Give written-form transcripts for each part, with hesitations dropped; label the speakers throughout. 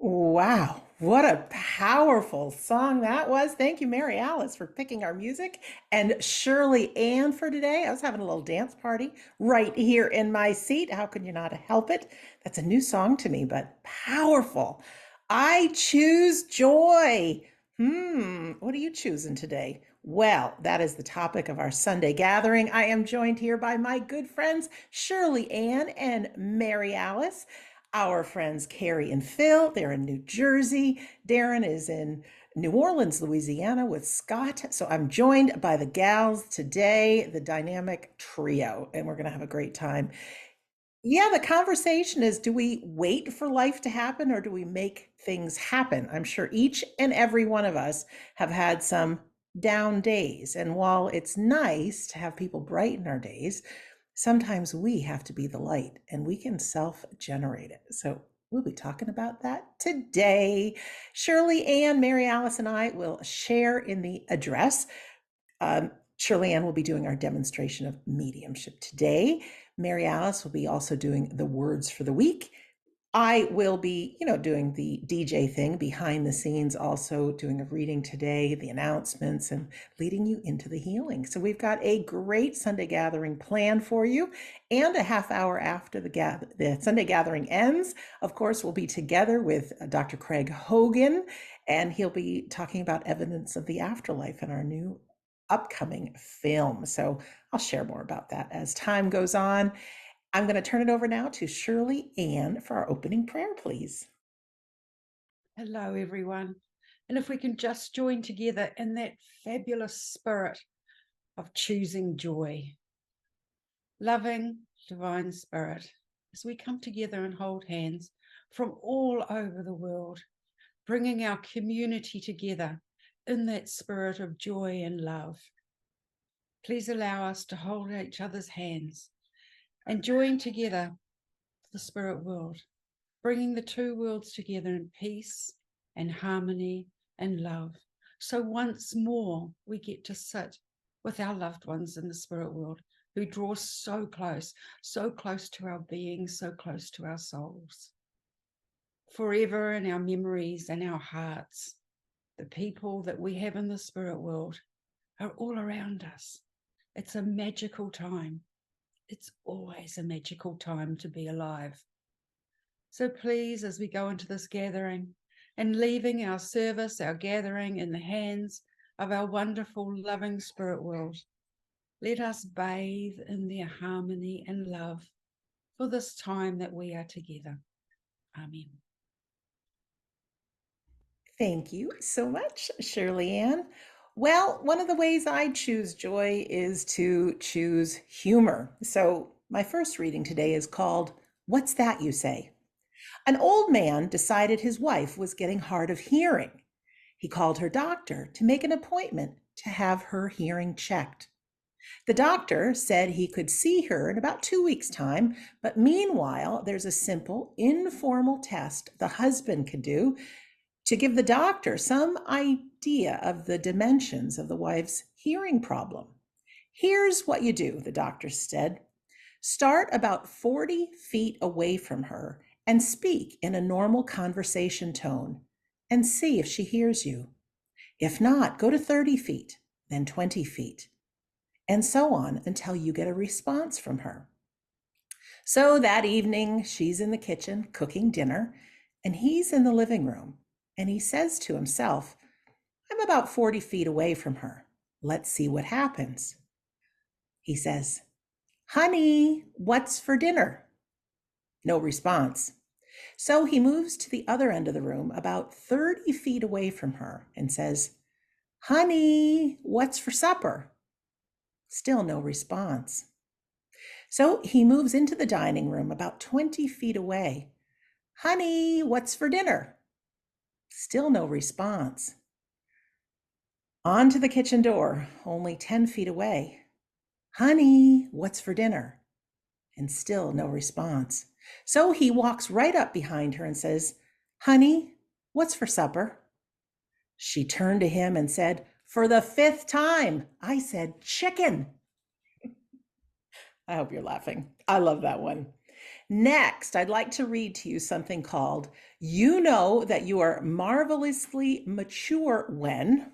Speaker 1: Wow, what a powerful song that was. Thank you, Mary Alice, for picking our music. And Shirley Ann for today. I was having a little dance party right here in my seat. How can you not help it? That's a new song to me, but powerful. I choose joy. What are you choosing today? Well, that is the topic of our Sunday gathering. I am joined here by my good friends, Shirley Ann and Mary Alice. Our friends Carrie and Phil, they're in New Jersey. Darren is in New Orleans, Louisiana with Scott. So I'm joined by the gals today, the dynamic trio, and we're going to have a great time. Yeah, the conversation is, do we wait for life to happen or do we make things happen? I'm sure each and every one of us have had some down days. And while it's nice to have people brighten our days, sometimes we have to be the light and we can self-generate it. So we'll be talking about that today. Shirley Ann, Mary Alice, and I will share in the address. Shirley Ann will be doing our demonstration of mediumship today. Mary Alice will be also doing the words for the week. I will be, doing the DJ thing behind the scenes, also doing a reading today, the announcements, and leading you into the healing. So we've got a great Sunday gathering planned for you. And a half hour after the Sunday gathering ends, of course, we'll be together with Dr. Craig Hogan, and he'll be talking about evidence of the afterlife in our new upcoming film. So I'll share more about that as time goes on. I'm going to turn it over now to Shirley Ann for our opening prayer, please.
Speaker 2: Hello, everyone. And if we can just join together in that fabulous spirit of choosing joy, loving divine spirit, as we come together and hold hands from all over the world, bringing our community together in that spirit of joy and love. Please allow us to hold each other's hands and join together the spirit world, bringing the two worlds together in peace and harmony and love. So once more, we get to sit with our loved ones in the spirit world who draw so close to our being, so close to our souls. Forever in our memories and our hearts, the people that we have in the spirit world are all around us. It's a magical time. It's always a magical time to be alive. So please, as we go into this gathering and leaving our service, our gathering in the hands of our wonderful, loving spirit world, let us bathe in their harmony and love for this time that we are together. Amen.
Speaker 1: Thank you so much, Shirley Ann. Well, one of the ways I choose joy is to choose humor. So my first reading today is called What's That You Say? An old man decided his wife was getting hard of hearing. He called her doctor to make an appointment to have her hearing checked. The doctor said he could see her in about 2 weeks' time, but meanwhile, there's a simple, informal test the husband could do to give the doctor some idea of the dimensions of the wife's hearing problem. Here's what you do, the doctor said. Start about 40 feet away from her and speak in a normal conversation tone and see if she hears you. If not, go to 30 feet, then 20 feet, and so on until you get a response from her. So that evening, she's in the kitchen cooking dinner, and he's in the living room, and he says to himself, I'm about 40 feet away from her. Let's see what happens. He says, Honey, what's for dinner? No response. So he moves to the other end of the room, about 30 feet away from her, and says, Honey, what's for supper? Still no response. So he moves into the dining room about 20 feet away. Honey, what's for dinner? Still no response. On to the kitchen door, only 10 feet away. Honey, what's for dinner? And still no response. So he walks right up behind her and says, Honey, what's for supper? She turned to him and said, For the 5th time, I said chicken. I hope you're laughing. I love that one. Next, I'd like to read to you something called You Know That You Are Marvelously Mature When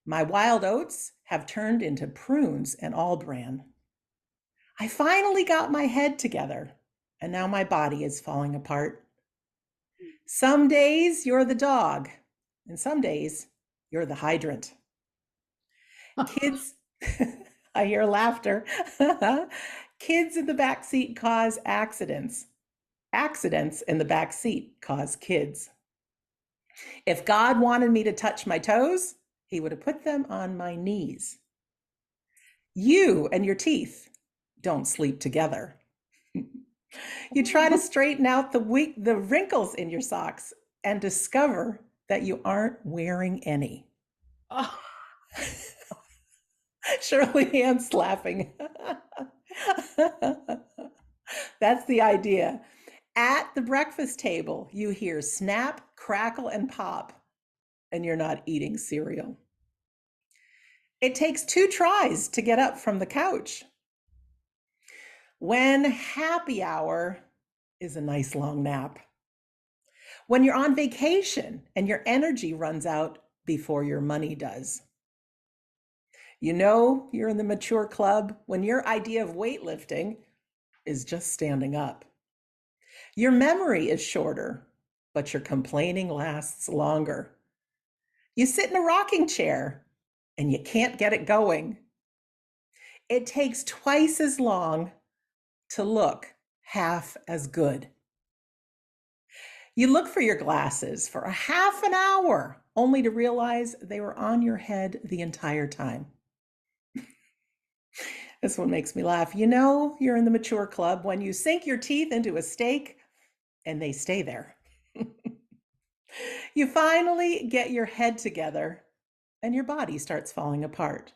Speaker 1: My Wild Oats Have Turned into Prunes and all bran. I finally got my head together, and now my body is falling apart. Some days you're the dog, and some days you're the hydrant. Kids, I hear laughter. Kids in the back seat cause accidents. Accidents in the back seat cause kids. If God wanted me to touch my toes, he would have put them on my knees. You and your teeth don't sleep together. You try to straighten out the wrinkles in your socks and discover that you aren't wearing any.
Speaker 2: Oh,
Speaker 1: Shirley Ann's laughing. That's the idea. At the breakfast table, you hear snap, crackle, and pop, and you're not eating cereal. It takes 2 tries to get up from the couch. When happy hour is a nice long nap. When you're on vacation and your energy runs out before your money does. You know you're in the mature club when your idea of weightlifting is just standing up. Your memory is shorter, but your complaining lasts longer. You sit in a rocking chair and you can't get it going. It takes twice as long to look half as good. You look for your glasses for a half an hour only to realize they were on your head the entire time. This one makes me laugh. You know you're in the mature club when you sink your teeth into a steak and they stay there. You finally get your head together and your body starts falling apart.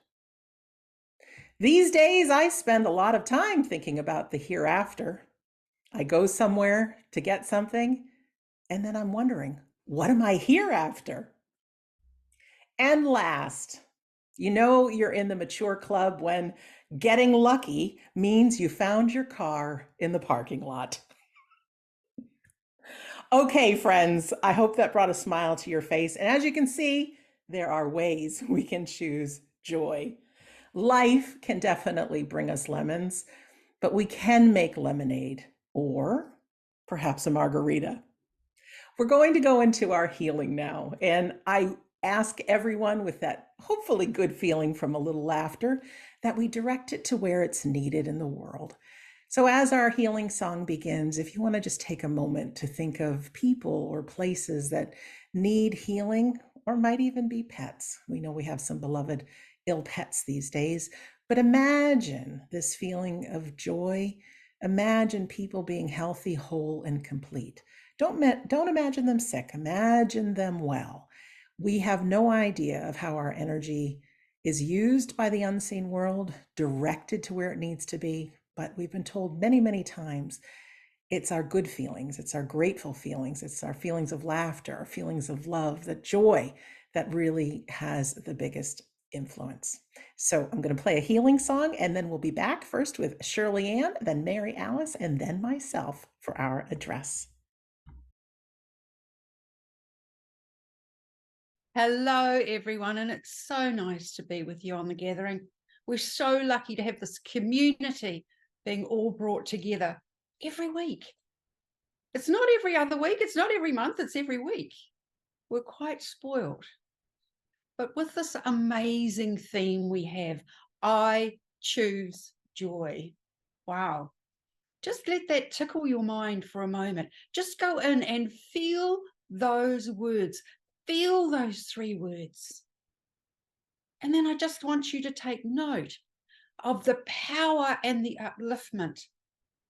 Speaker 1: These days, I spend a lot of time thinking about the hereafter. I go somewhere to get something, and then I'm wondering, what am I here after? And last, you know you're in the mature club when getting lucky means you found your car in the parking lot. Okay, friends, I hope that brought a smile to your face. And as you can see, there are ways we can choose joy. Life can definitely bring us lemons, but we can make lemonade or perhaps a margarita. We're going to go into our healing now. And I ask everyone with that hopefully good feeling from a little laughter that we direct it to where it's needed in the world. So, as our healing song begins, if you want to just take a moment to think of people or places that need healing or might even be pets. We know we have some beloved ill pets these days, but imagine this feeling of joy. Imagine people being healthy, whole, and complete. Don't imagine them sick. Imagine them well. We have no idea of how our energy is used by the unseen world, directed to where it needs to be. But we've been told many, many times it's our good feelings, it's our grateful feelings, it's our feelings of laughter, our feelings of love, the joy that really has the biggest influence. So I'm going to play a healing song and then we'll be back first with Shirley Ann, then Mary Alice, and then myself for our address.
Speaker 2: hello, everyone, and it's so nice to be with you on the gathering. We're so lucky to have this community being all brought together every week. It's not every other week, it's not every month, it's every week. We're quite spoiled. But with this amazing theme we have, I choose joy. Wow. Just let that tickle your mind for a moment. Just go in and feel those words. Feel those 3 words. And then I just want you to take note of the power and the upliftment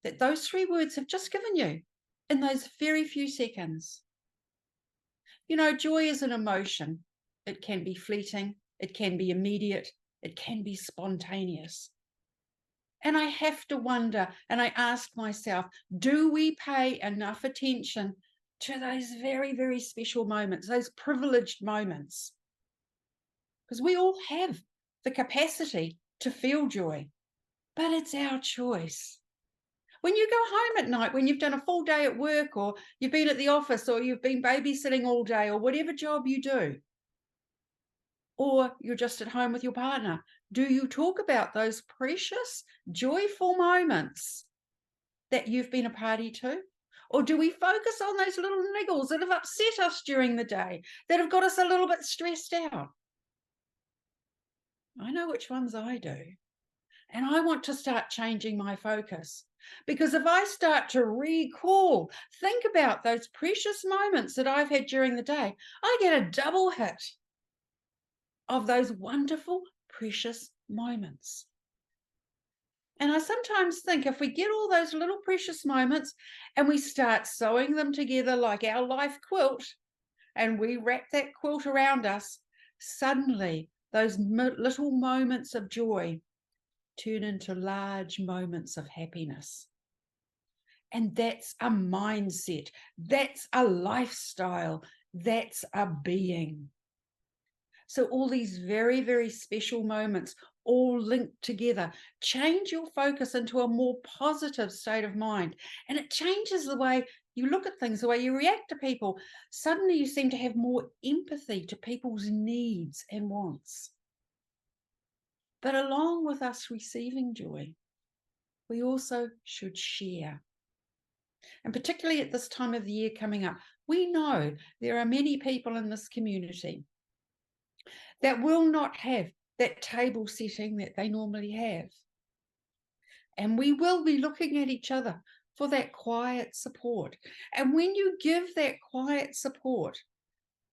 Speaker 2: that those 3 words have just given you in those very few seconds. You know, joy is an emotion. It can be fleeting, it can be immediate, it can be spontaneous. And I have to wonder, and I ask myself, do we pay enough attention to those very, very special moments, those privileged moments? Because we all have the capacity to feel joy, but it's our choice. When you go home at night, when you've done a full day at work, or you've been at the office, or you've been babysitting all day, or whatever job you do, or you're just at home with your partner, do you talk about those precious, joyful moments that you've been a party to? Or do we focus on those little niggles that have upset us during the day, that have got us a little bit stressed out? I know which ones I do. And I want to start changing my focus. Because if I start to recall, think about those precious moments that I've had during the day, I get a double hit of those wonderful, precious moments. And I sometimes think if we get all those little precious moments and we start sewing them together like our life quilt, and we wrap that quilt around us, suddenly those little moments of joy turn into large moments of happiness. And that's a mindset, that's a lifestyle, that's a being. So all these very, very special moments all linked together change your focus into a more positive state of mind. And it changes the way you look at things, the way you react to people. Suddenly you seem to have more empathy to people's needs and wants. But along with us receiving joy, we also should share. And particularly at this time of the year coming up, we know there are many people in this community that will not have that table setting that they normally have. And we will be looking at each other for that quiet support. And when you give that quiet support,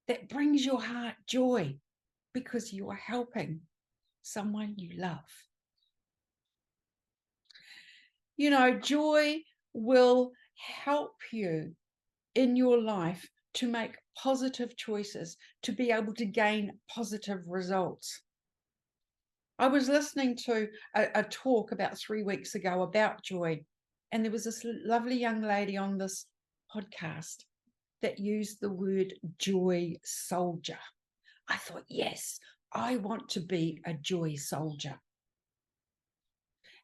Speaker 2: that brings your heart joy because you are helping someone you love. You know, joy will help you in your life to make positive choices, to be able to gain positive results. I was listening to a talk about 3 weeks ago about joy, and there was this lovely young lady on this podcast that used the word joy soldier. I thought, yes, I want to be a joy soldier.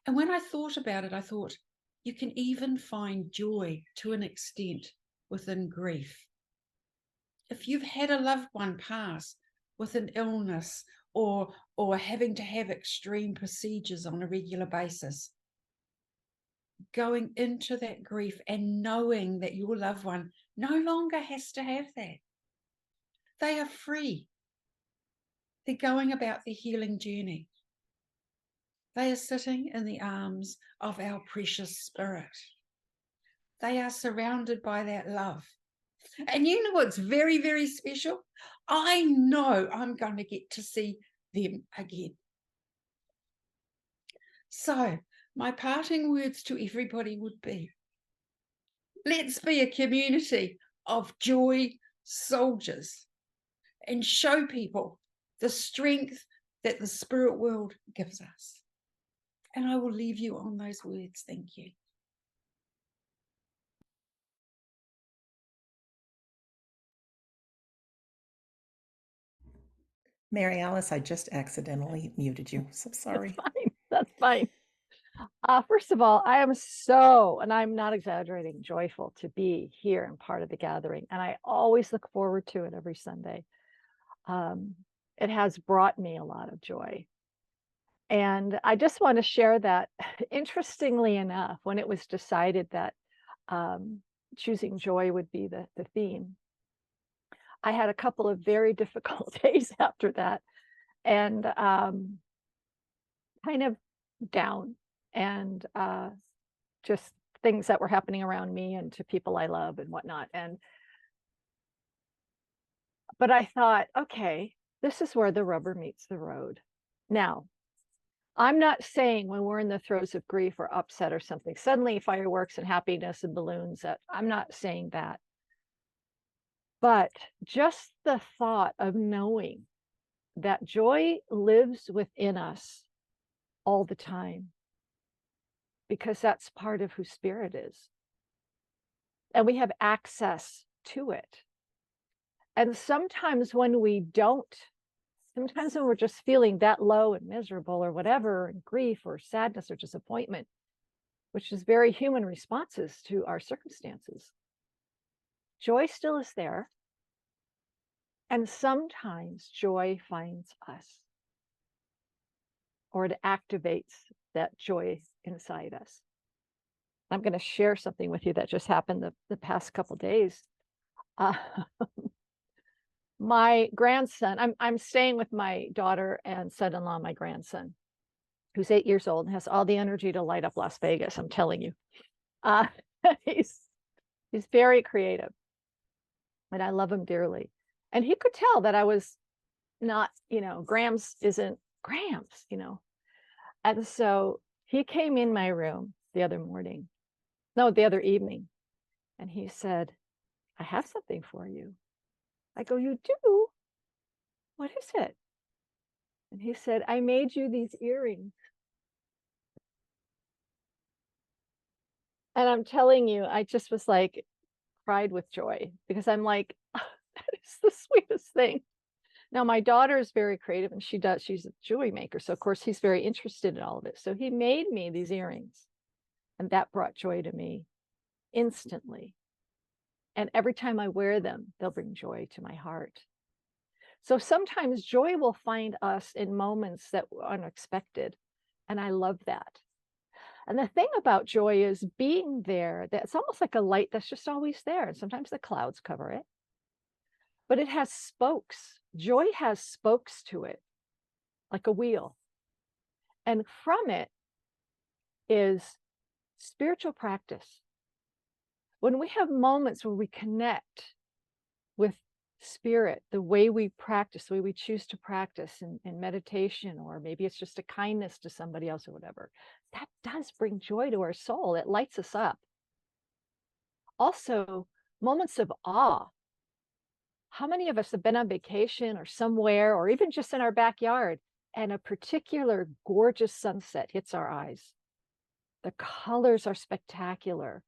Speaker 2: And when I thought about it, I thought, you can even find joy to an extent within grief. If you've had a loved one pass with an illness, or having to have extreme procedures on a regular basis, going into that grief and knowing that your loved one no longer has to have that. They are free. They're going about their healing journey. They are sitting in the arms of our precious spirit. They are surrounded by that love. And you know what's very, very special? I know I'm going to get to see them again. So my parting words to everybody would be, let's be a community of joy soldiers and show people the strength that the spirit world gives us. And I will leave you on those words. Thank you.
Speaker 1: Mary Alice, I just accidentally muted you. So sorry.
Speaker 3: That's fine. That's fine. First of all, I am so, and I'm not exaggerating, joyful to be here and part of the gathering. And I always look forward to it every Sunday. It has brought me a lot of joy. And I just want to share that, interestingly enough, when it was decided that choosing joy would be the theme, I had a couple of very difficult days after that, and kind of down, and just things that were happening around me and to people I love and whatnot. But I thought, okay, this is where the rubber meets the road. Now, I'm not saying when we're in the throes of grief or upset or something, suddenly fireworks and happiness and balloons, that I'm not saying that. But just the thought of knowing that joy lives within us all the time, because that's part of who spirit is. And we have access to it. And sometimes when we don't, sometimes when we're just feeling that low and miserable or whatever, and grief or sadness or disappointment, which is very human responses to our circumstances. Joy still is there. And sometimes joy finds us, or it activates that joy inside us. I'm going to share something with you that just happened the past couple days. Uh, my grandson, I'm staying with my daughter and son-in-law, my grandson, who's 8 years old and has all the energy to light up Las Vegas, I'm telling you. Uh, he's very creative, and I love him dearly. And he could tell that I was not, Grams isn't Grams, And so he came in my room the other evening, and he said, I have something for you. I go, you do? What is it? And he said, I made you these earrings. And I'm telling you, I just was like, cried with joy, because I'm like, that is the sweetest thing. Now, my daughter is very creative, and she's a jewelry maker. So of course he's very interested in all of it. So he made me these earrings, and that brought joy to me instantly. And every time I wear them, they'll bring joy to my heart. So sometimes joy will find us in moments that were unexpected. And I love that. And the thing about joy is being there, that's almost like a light that's just always there. And sometimes the clouds cover it, but it has spokes. Joy has spokes to it, like a wheel. And from it is spiritual practice. When we have moments where we connect with spirit, the way we practice, the way we choose to practice in meditation, or maybe it's just a kindness to somebody else or whatever, that does bring joy to our soul. It lights us up. Also, moments of awe. How many of us have been on vacation or somewhere, or even just in our backyard, and a particular gorgeous sunset hits our eyes? The colors are spectacular.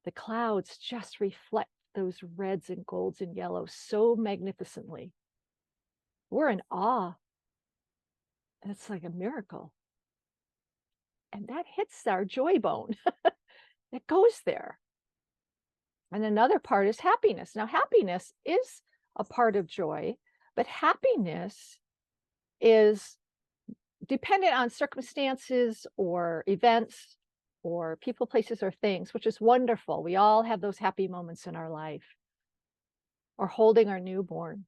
Speaker 3: The clouds just reflect those reds and golds and yellows so magnificently. We're in awe. And it's like a miracle. And that hits our joy bone. It goes there. And another part is happiness. Now, happiness is a part of joy, but happiness is dependent on circumstances or events or people, places, or things, which is wonderful. We all have those happy moments in our life, or holding our newborn,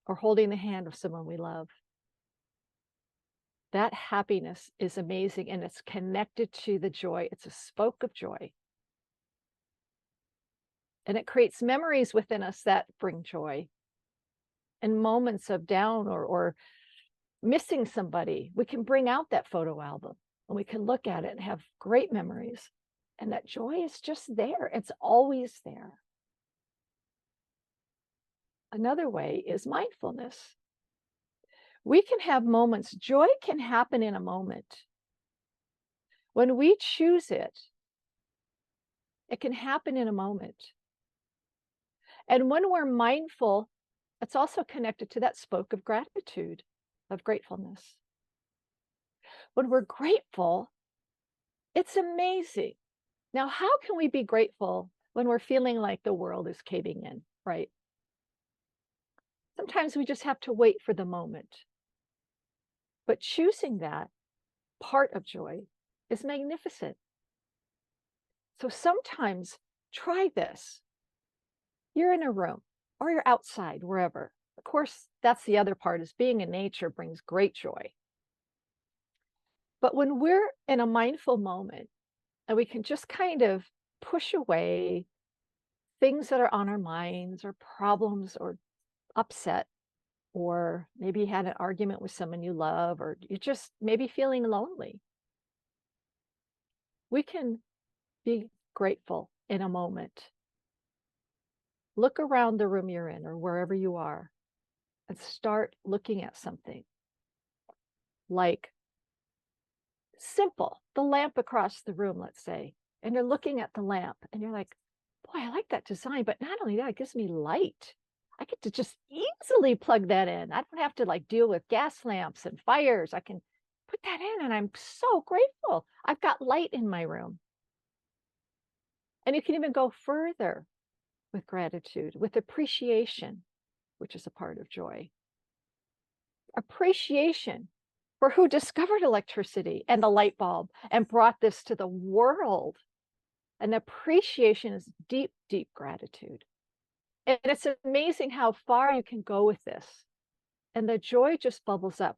Speaker 3: or holding the hand of someone we love. That happiness is amazing, and it's connected to the joy. It's a spoke of joy. And it creates memories within us that bring joy. And moments of down or missing somebody, we can bring out that photo album and we can look at it and have great memories. And that joy is just there. It's always there. Another way is mindfulness. We can have moments. Joy can happen in a moment. When we choose it, it can happen in a moment. And when we're mindful, it's also connected to that spoke of gratitude, of gratefulness. When we're grateful, it's amazing. Now, how can we be grateful when we're feeling like the world is caving in, right? Sometimes we just have to wait for the moment. But choosing that part of joy is magnificent. So sometimes try this. You're in a room or you're outside, wherever. Of course, that's the other part, is being in nature brings great joy. But when we're in a mindful moment and we can just kind of push away things that are on our minds, or problems, or upset, or maybe you had an argument with someone you love, or you're just maybe feeling lonely, we can be grateful in a moment. Look around the room you're in or wherever you are and start looking at something like simple, the lamp across the room, let's say, and you're looking at the lamp and you're like, boy, I like that design, but not only that, it gives me light. I get to just easily plug that in. I don't have to like deal with gas lamps and fires. I can put that in, and I'm so grateful. I've got light in my room. And you can even go further with gratitude, with appreciation, which is a part of joy. Appreciation for who discovered electricity and the light bulb and brought this to the world. And appreciation is deep, deep gratitude. And it's amazing how far you can go with this. And the joy just bubbles up.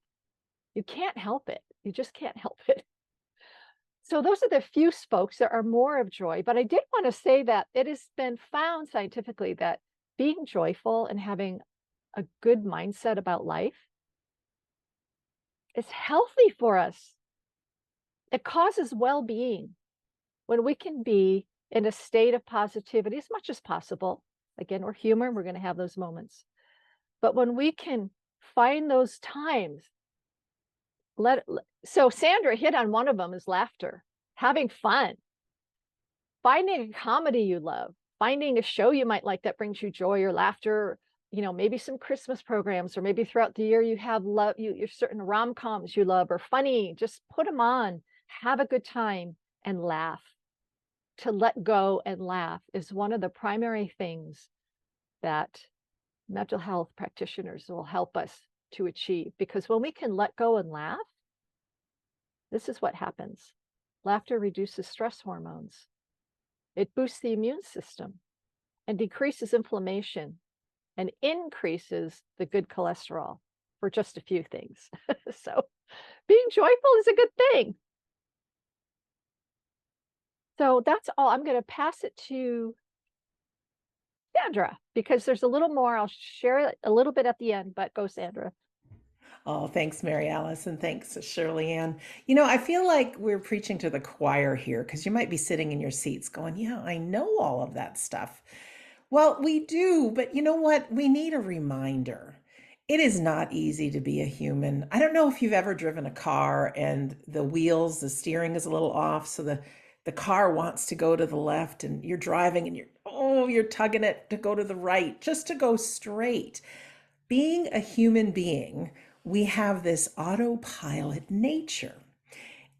Speaker 3: You can't help it. You just can't help it. So those are the few spokes. There are more of joy. But I did want to say that it has been found scientifically that being joyful and having a good mindset about life is healthy for us. It causes well-being when we can be in a state of positivity as much as possible. Again, we're human, we're going to have those moments. But when we can find those times, so Sandra hit on one of them is laughter, having fun, finding a comedy you love, finding a show you might like that brings you joy or laughter, maybe some Christmas programs, or maybe throughout the year you have you're certain rom-coms you love or funny, just put them on, have a good time and laugh. To let go and laugh is one of the primary things that mental health practitioners will help us to achieve. Because when we can let go and laugh, this is what happens. Laughter reduces stress hormones. It boosts the immune system and decreases inflammation and increases the good cholesterol, for just a few things. So being joyful is a good thing. So that's all. I'm going to pass it to Sandra, because there's a little more. I'll share a little bit at the end, but go, Sandra.
Speaker 1: Oh, thanks, Mary Alice, and thanks, Shirley Ann. I feel like we're preaching to the choir here because you might be sitting in your seats going, yeah, I know all of that stuff. Well, we do, but you know what? We need a reminder. It is not easy to be a human. I don't know if you've ever driven a car and the steering is a little off, so the car wants to go to the left and you're driving and you're tugging it to go to the right, just to go straight. Being a human being, we have this autopilot nature,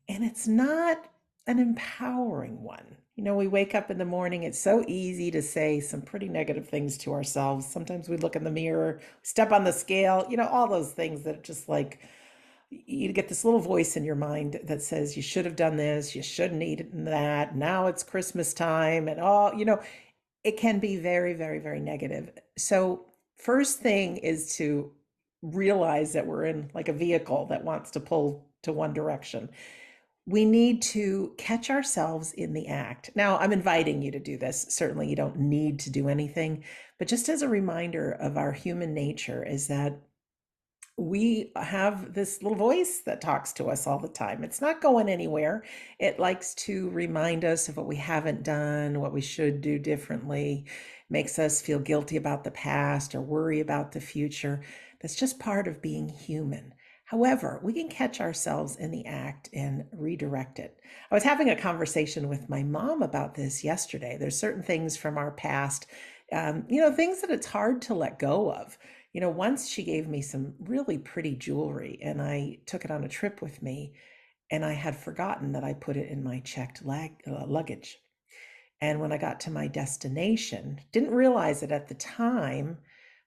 Speaker 1: and it's not an empowering one. We wake up in the morning, it's so easy to say some pretty negative things to ourselves. Sometimes we look in the mirror, step on the scale, all those things that just like you get this little voice in your mind that says you should have done this, you shouldn't eat that, now it's Christmas time, and it can be very, very, very negative. So first thing is to realize that we're in like a vehicle that wants to pull to one direction. We need to catch ourselves in the act. Now, I'm inviting you to do this. Certainly, you don't need to do anything, but just as a reminder of our human nature is that we have this little voice that talks to us all the time. It's not going anywhere. It likes to remind us of what we haven't done, what we should do differently, makes us feel guilty about the past or worry about the future. That's just part of being human. However, we can catch ourselves in the act and redirect it. I was having a conversation with my mom about this yesterday. There's certain things from our past, things that it's hard to let go of. Once she gave me some really pretty jewelry and I took it on a trip with me, and I had forgotten that I put it in my checked luggage. And when I got to my destination, didn't realize it at the time,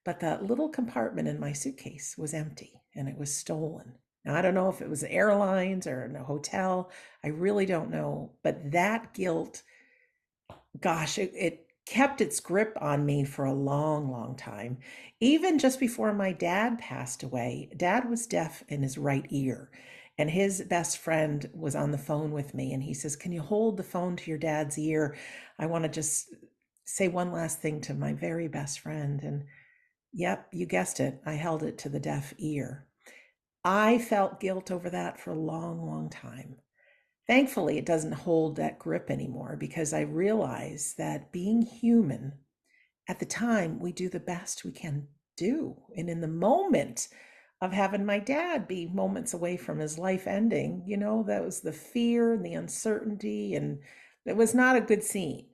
Speaker 1: but that little compartment in my suitcase was empty and it was stolen. Now, I don't know if it was airlines or in a hotel. I really don't know. But that guilt, gosh, it kept its grip on me for a long, long time. Even just before my dad passed away, Dad was deaf in his right ear. And his best friend was on the phone with me. And he says, can you hold the phone to your dad's ear? I want to just say one last thing to my very best friend. And yep, you guessed it. I held it to the deaf ear. I felt guilt over that for a long, long time. Thankfully, it doesn't hold that grip anymore because I realize that being human, at the time, we do the best we can do. And in the moment of having my dad be moments away from his life ending, that was the fear and the uncertainty, and it was not a good scene.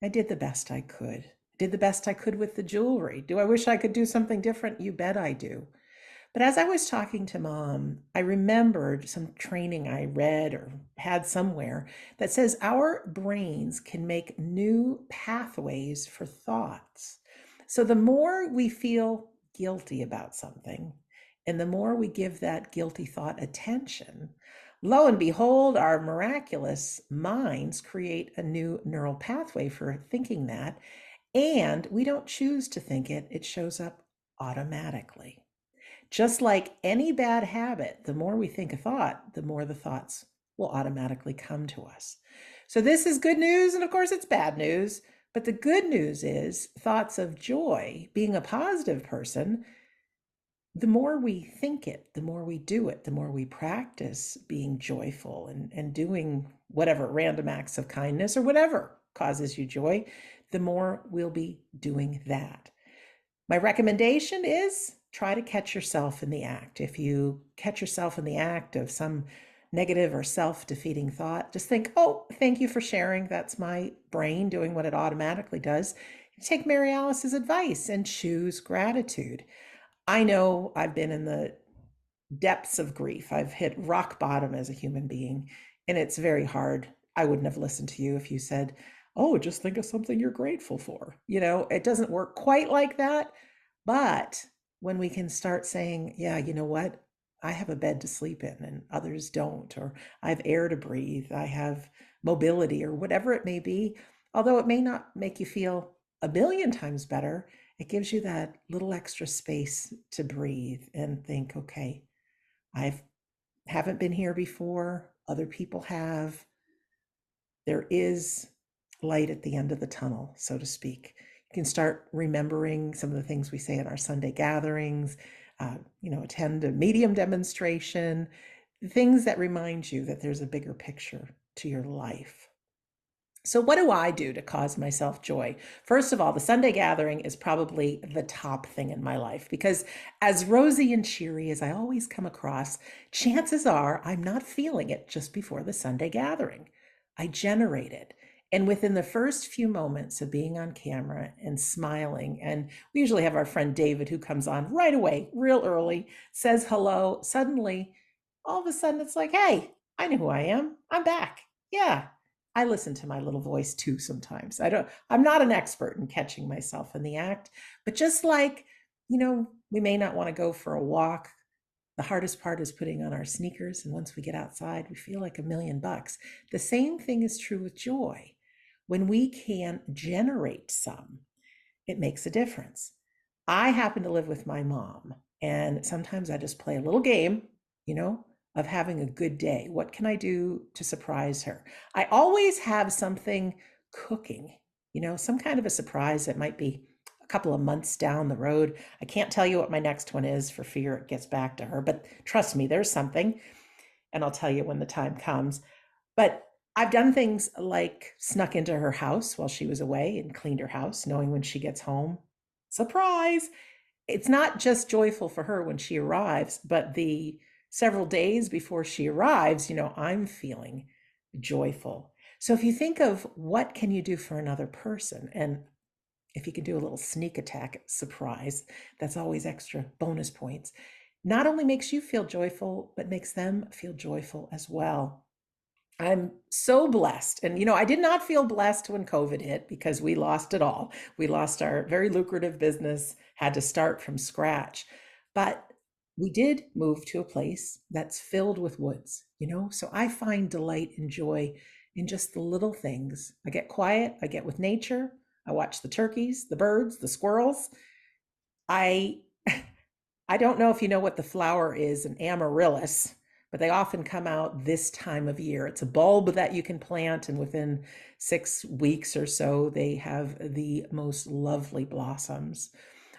Speaker 1: I did the best I could. Did the best I could with the jewelry. Do I wish I could do something different? You bet I do. But as I was talking to mom, I remembered some training I read or had somewhere that says our brains can make new pathways for thoughts. So the more we feel guilty about something, and the more we give that guilty thought attention, lo and behold, our miraculous minds create a new neural pathway for thinking that. And we don't choose to think it, it shows up automatically. Just like any bad habit, the more we think a thought, the more the thoughts will automatically come to us. So, this is good news, and of course, it's bad news. But the good news is thoughts of joy, being a positive person, the more we think it, the more we do it, the more we practice being joyful and doing whatever random acts of kindness or whatever causes you joy, the more we'll be doing that. My recommendation is try to catch yourself in the act. If you catch yourself in the act of some negative or self-defeating thought, just think, oh, thank you for sharing. That's my brain doing what it automatically does. Take Mary Alice's advice and choose gratitude. I know I've been in the depths of grief. I've hit rock bottom as a human being, and it's very hard. I wouldn't have listened to you if you said, oh, just think of something you're grateful for. It doesn't work quite like that. But when we can start saying, yeah, you know what? I have a bed to sleep in and others don't, or I have air to breathe, I have mobility, or whatever it may be, although it may not make you feel a million times better, it gives you that little extra space to breathe and think, okay, I haven't been here before, other people have. There is light at the end of the tunnel, so to speak. You can start remembering some of the things we say in our Sunday gatherings, attend a medium demonstration, things that remind you that there's a bigger picture to your life. So what do I do to cause myself joy? First of all, the Sunday gathering is probably the top thing in my life because as rosy and cheery as I always come across, chances are I'm not feeling it just before the Sunday gathering. I generate it. And within the first few moments of being on camera and smiling, and we usually have our friend David who comes on right away, real early, says hello, suddenly, all of a sudden it's like, hey, I know who I am. I'm back. Yeah, I listen to my little voice too sometimes. I'm not an expert in catching myself in the act, but just like, we may not want to go for a walk. The hardest part is putting on our sneakers. And once we get outside, we feel like $1,000,000. The same thing is true with joy. When we can generate some, it makes a difference. I happen to live with my mom, and sometimes I just play a little game, of having a good day. What can I do to surprise her? I always have something cooking, some kind of a surprise that might be a couple of months down the road. I can't tell you what my next one is for fear it gets back to her, but trust me, there's something, and I'll tell you when the time comes. But I've done things like snuck into her house while she was away and cleaned her house, knowing when she gets home, surprise. It's not just joyful for her when she arrives, but the several days before she arrives, I'm feeling joyful. So if you think of what can you do for another person, and if you can do a little sneak attack surprise, that's always extra bonus points. Not only makes you feel joyful, but makes them feel joyful as well. I'm so blessed. And, I did not feel blessed when COVID hit because we lost it all. We lost our very lucrative business, had to start from scratch. But we did move to a place that's filled with woods, So I find delight and joy in just the little things. I get quiet, I get with nature, I watch the turkeys, the birds, the squirrels. I I don't know if you know what the flower is, an amaryllis, but they often come out this time of year. It's a bulb that you can plant, and within 6 weeks or so, they have the most lovely blossoms.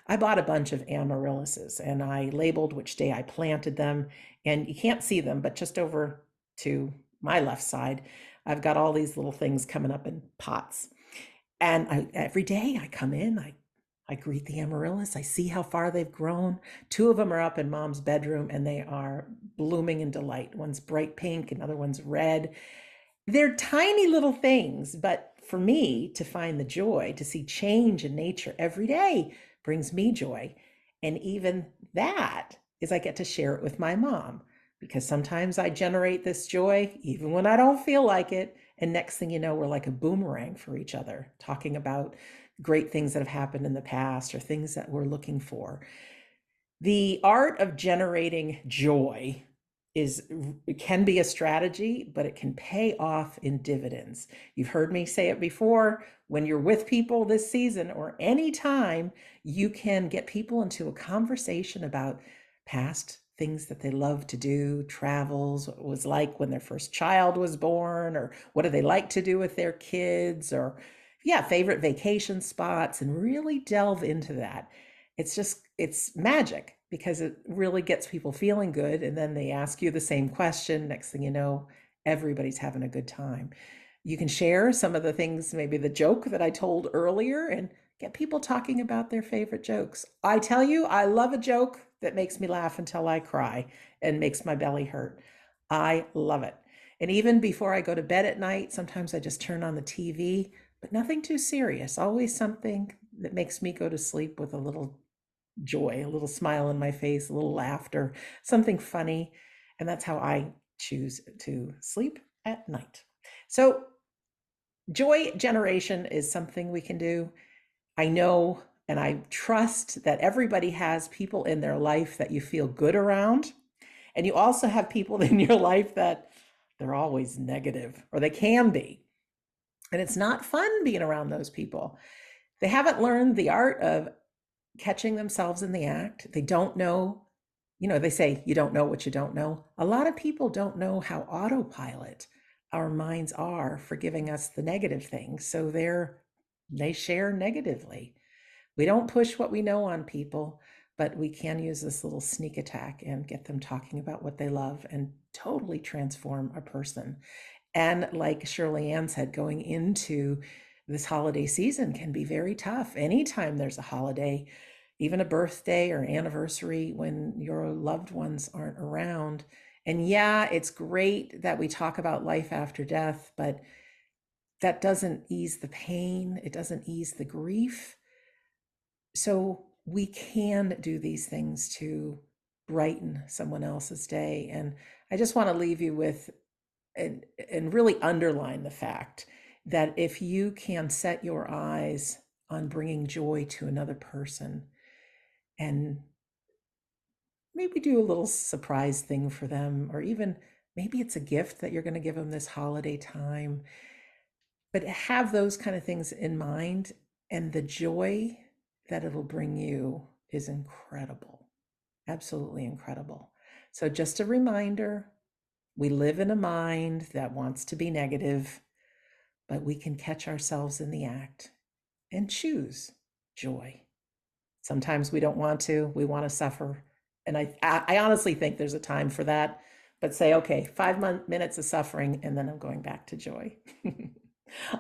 Speaker 1: I bought a bunch of amaryllises and I labeled which day I planted them, and you can't see them, but just over to my left side, I've got all these little things coming up in pots. And every day I come in, I greet the amaryllis. I see how far they've grown. 2 of them are up in mom's bedroom and they are blooming in delight. One's bright pink, another one's red. They're tiny little things, but for me to find the joy, to see change in nature every day brings me joy. And even that is I get to share it with my mom, because sometimes I generate this joy even when I don't feel like it. And next thing you know, we're like a boomerang for each other, talking about great things that have happened in the past or things that we're looking for. The art of generating joy is, it can be a strategy, but it can pay off in dividends. You've heard me say it before. When you're with people this season or any time, you can get people into a conversation about past things that they love to do, travels, what it was like when their first child was born, or what do they like to do with their kids, or yeah, favorite vacation spots, and really delve into that. It's magic, because it really gets people feeling good, and then they ask you the same question. Next thing you know, everybody's having a good time. You can share some of the things, maybe the joke that I told earlier, and get people talking about their favorite jokes. I tell you, I love a joke that makes me laugh until I cry and makes my belly hurt. I love it. And even before I go to bed at night, sometimes I just turn on the TV, but nothing too serious, always something that makes me go to sleep with a little joy, a little smile in my face, a little laughter, something funny. And that's how I choose to sleep at night. So, joy generation is something we can do. I know and I trust that everybody has people in their life that you feel good around. And you also have people in your life that they're always negative, or they can be. And it's not fun being around those people. They haven't learned the art of catching themselves in the act. They don't know, they say you don't know what you don't know. A lot of people don't know how autopilot our minds are for giving us the negative things. So they share negatively. We don't push what we know on people, but we can use this little sneak attack and get them talking about what they love and totally transform a person. And like Shirley Ann said, going into this holiday season can be very tough. Anytime there's a holiday, even a birthday or anniversary when your loved ones aren't around. And yeah, it's great that we talk about life after death, but that doesn't ease the pain. It doesn't ease the grief. So we can do these things to brighten someone else's day. And I just want to leave you with and really underline the fact that if you can set your eyes on bringing joy to another person, and maybe do a little surprise thing for them, or even maybe it's a gift that you're going to give them this holiday time, but have those kind of things in mind, and the joy that it'll bring you is incredible, absolutely incredible. So just a reminder, we live in a mind that wants to be negative, but we can catch ourselves in the act and choose joy. Sometimes we don't want to, we want to suffer. And I honestly think there's a time for that, but say, okay, 5 minutes of suffering, and then I'm going back to joy.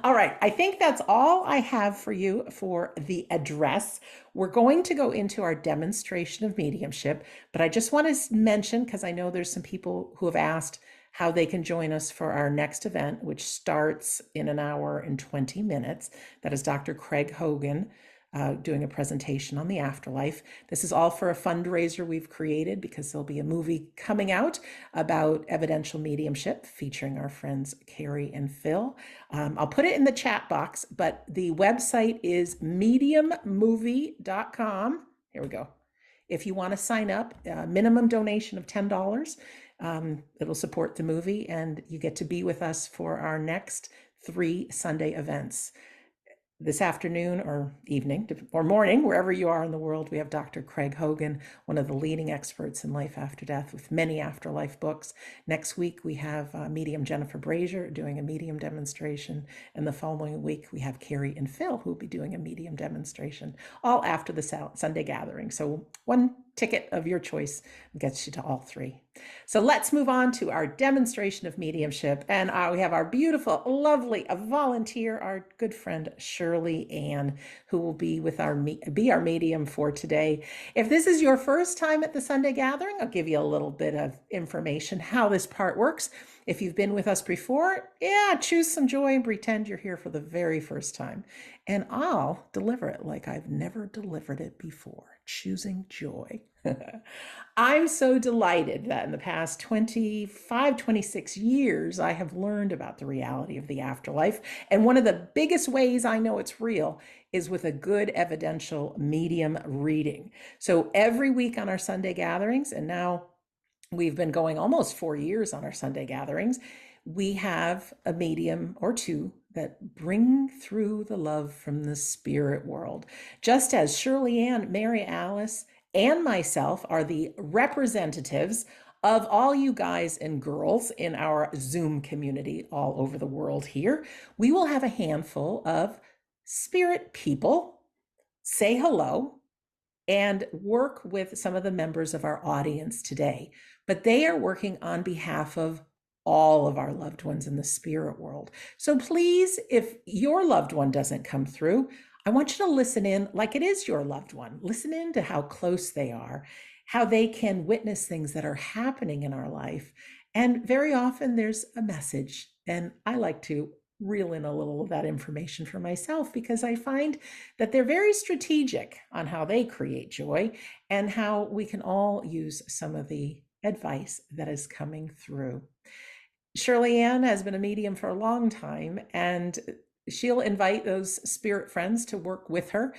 Speaker 1: All right, I think that's all I have for you for the address. We're going to go into our demonstration of mediumship, but I just want to mention, because I know there's some people who have asked how they can join us for our next event, which starts in an hour and 20 minutes. That is Dr. Craig Hogan doing a presentation on the afterlife. This is all for a fundraiser we've created, because there'll be a movie coming out about evidential mediumship featuring our friends Carrie and Phil. I'll put it in the chat box, but the website is mediummovie.com. Here we go. If you want to sign up, minimum donation of $10. It'll support the movie, and you get to be with us for our next 3 Sunday events. This afternoon or evening or morning, wherever you are in the world, we have Dr. Craig Hogan, one of the leading experts in life after death with many afterlife books. Next week, we have medium Jennifer Brazier doing a medium demonstration. And the following week, we have Carrie and Phil who will be doing a medium demonstration, all after the Sunday gathering. So one ticket of your choice gets you to all 3. So let's move on to our demonstration of mediumship. And we have our beautiful, lovely volunteer, our good friend Shirley Ann, who will be our medium for today. If this is your first time at the Sunday gathering, I'll give you a little bit of information how this part works. If you've been with us before, yeah, choose some joy and pretend you're here for the very first time. And I'll deliver it like I've never delivered it before, choosing joy. I'm so delighted that in the past 25, 26 years, I have learned about the reality of the afterlife. And one of the biggest ways I know it's real is with a good evidential medium reading. So every week on our Sunday gatherings, and now we've been going almost 4 years on our Sunday gatherings, we have a medium or two that bring through the love from the spirit world. Just as Shirley Ann, Mary Alice, and myself are the representatives of all you guys and girls in our Zoom community all over the world here, we will have a handful of spirit people say hello and work with some of the members of our audience today. But they are working on behalf of all of our loved ones in the spirit world. So please, if your loved one doesn't come through, I want you to listen in like it is your loved one. Listen in to how close they are, how they can witness things that are happening in our life. And very often there's a message. And I like to reel in a little of that information for myself because I find that they're very strategic on how they create joy and how we can all use some of the advice that is coming through. Shirley Ann has been a medium for a long time, and she'll invite those spirit friends to work with her.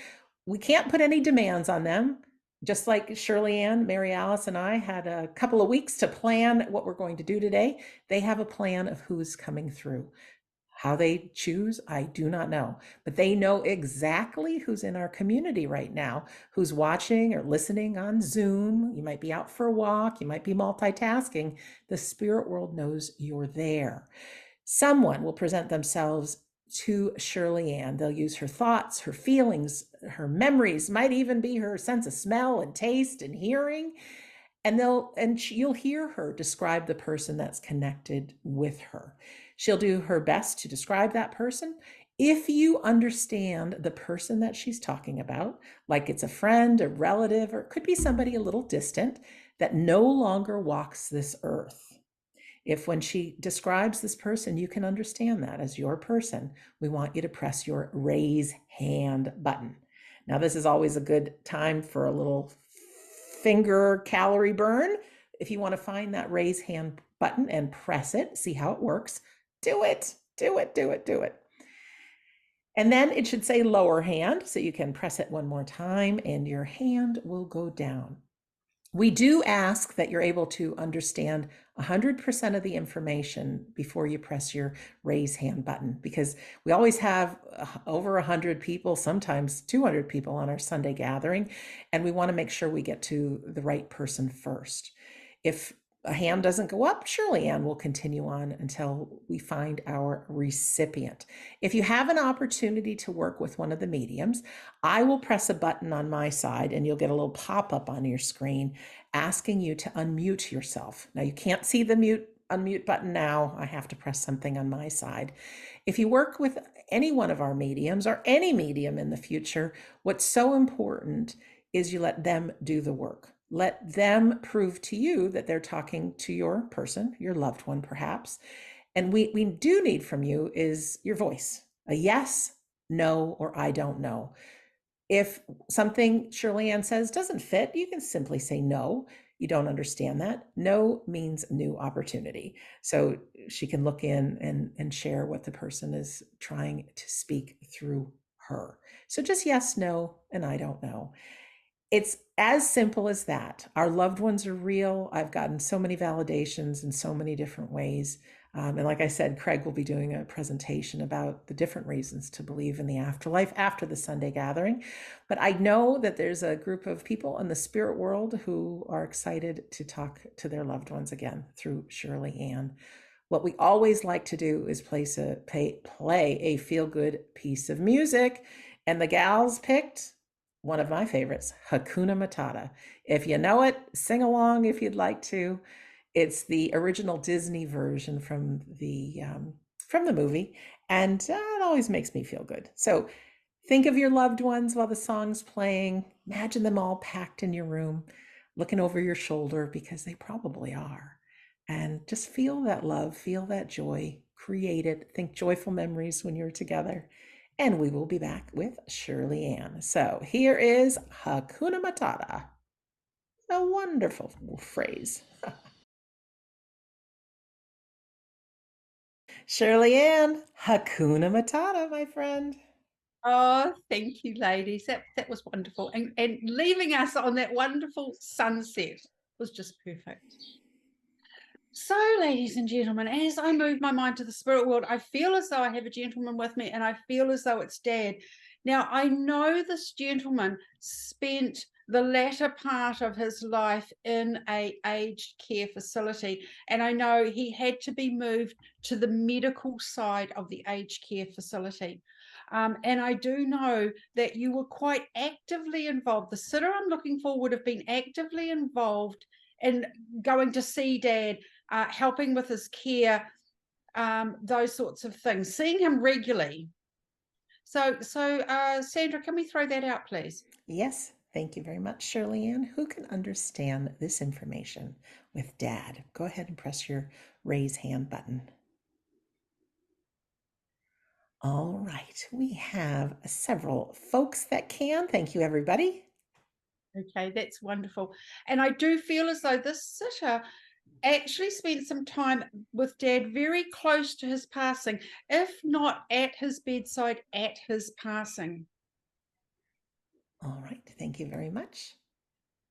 Speaker 1: We can't put any demands on them. Just like Shirley Ann, Mary Alice, and I had a couple of weeks to plan what we're going to do today, they have a plan of who's coming through. How they choose, I do not know, but they know exactly who's in our community right now, who's watching or listening on Zoom. You might be out for a walk, you might be multitasking. The spirit world knows you're there. Someone will present themselves to Shirley Ann. They'll use her thoughts, her feelings, her memories, might even be her sense of smell and taste and hearing. And you'll hear her describe the person that's connected with her. She'll do her best to describe that person. If you understand the person that she's talking about, like it's a friend, a relative, or it could be somebody a little distant that no longer walks this earth. If when she describes this person, you can understand that as your person, we want you to press your raise hand button. Now, this is always a good time for a little finger calorie burn. If you want to find that raise hand button and press it, see how it works, do it, do it, do it, do it. And then it should say lower hand, so you can press it one more time and your hand will go down. We do ask that you're able to understand 100% of the information before you press your raise hand button, because we always have over 100 people, sometimes 200 people on our Sunday gathering, and we want to make sure we get to the right person first. If a hand doesn't go up, Shirley Ann will continue on until we find our recipient. If you have an opportunity to work with one of the mediums, I will press a button on my side and you'll get a little pop-up on your screen asking you to unmute yourself. Now you can't see the unmute button now. I have to press something on my side. If you work with any one of our mediums or any medium in the future, what's so important is you let them do the work. Let them prove to you that they're talking to your person, your loved one, perhaps. And we do need from you is your voice, a yes, no, or I don't know. If something Shirley Ann says doesn't fit, you can simply say no. You don't understand that. No means new opportunity. So she can look in and share what the person is trying to speak through her. So just yes, no, and I don't know. It's as simple as that. Our loved ones are real. I've gotten so many validations in so many different ways. And like I said, Craig will be doing a presentation about the different reasons to believe in the afterlife after the Sunday gathering. But I know that there's a group of people in the spirit world who are excited to talk to their loved ones again through Shirley Ann. What we always like to do is play a feel-good piece of music. And the gals picked one of my favorites, Hakuna Matata. If you know it, sing along if you'd like to. It's the original Disney version from the movie, and it always makes me feel good. So think of your loved ones while the song's playing. Imagine them all packed in your room, looking over your shoulder, because they probably are. and just feel that love, feel that joy, create it, think joyful memories when you're together. And we will be back with Shirley Ann. So here is Hakuna Matata, a wonderful phrase. Shirley Ann, Hakuna Matata, my friend.
Speaker 2: Oh, thank you, ladies. That was wonderful. And leaving us on that wonderful sunset was just perfect. So, ladies and gentlemen, as I move my mind to the spirit world, I feel as though I have a gentleman with me, and I feel as though it's Dad. Now, I know this gentleman spent the latter part of his life in a aged care facility, and I know he had to be moved to the medical side of the aged care facility. And I do know that you were quite actively involved. The sitter I'm looking for would have been actively involved in going to see Dad, helping with his care, those sorts of things, seeing him regularly. So Sandra, can we throw that out, please?
Speaker 1: Yes, thank you very much, Shirley Ann. Who can understand this information with Dad? Go ahead and press your raise hand button. All right, we have several folks that can. Thank you, everybody.
Speaker 2: Okay, that's wonderful. And I do feel as though this sitter actually spent some time with Dad very close to his passing, if not at his bedside at his passing.
Speaker 1: All right, thank you very much.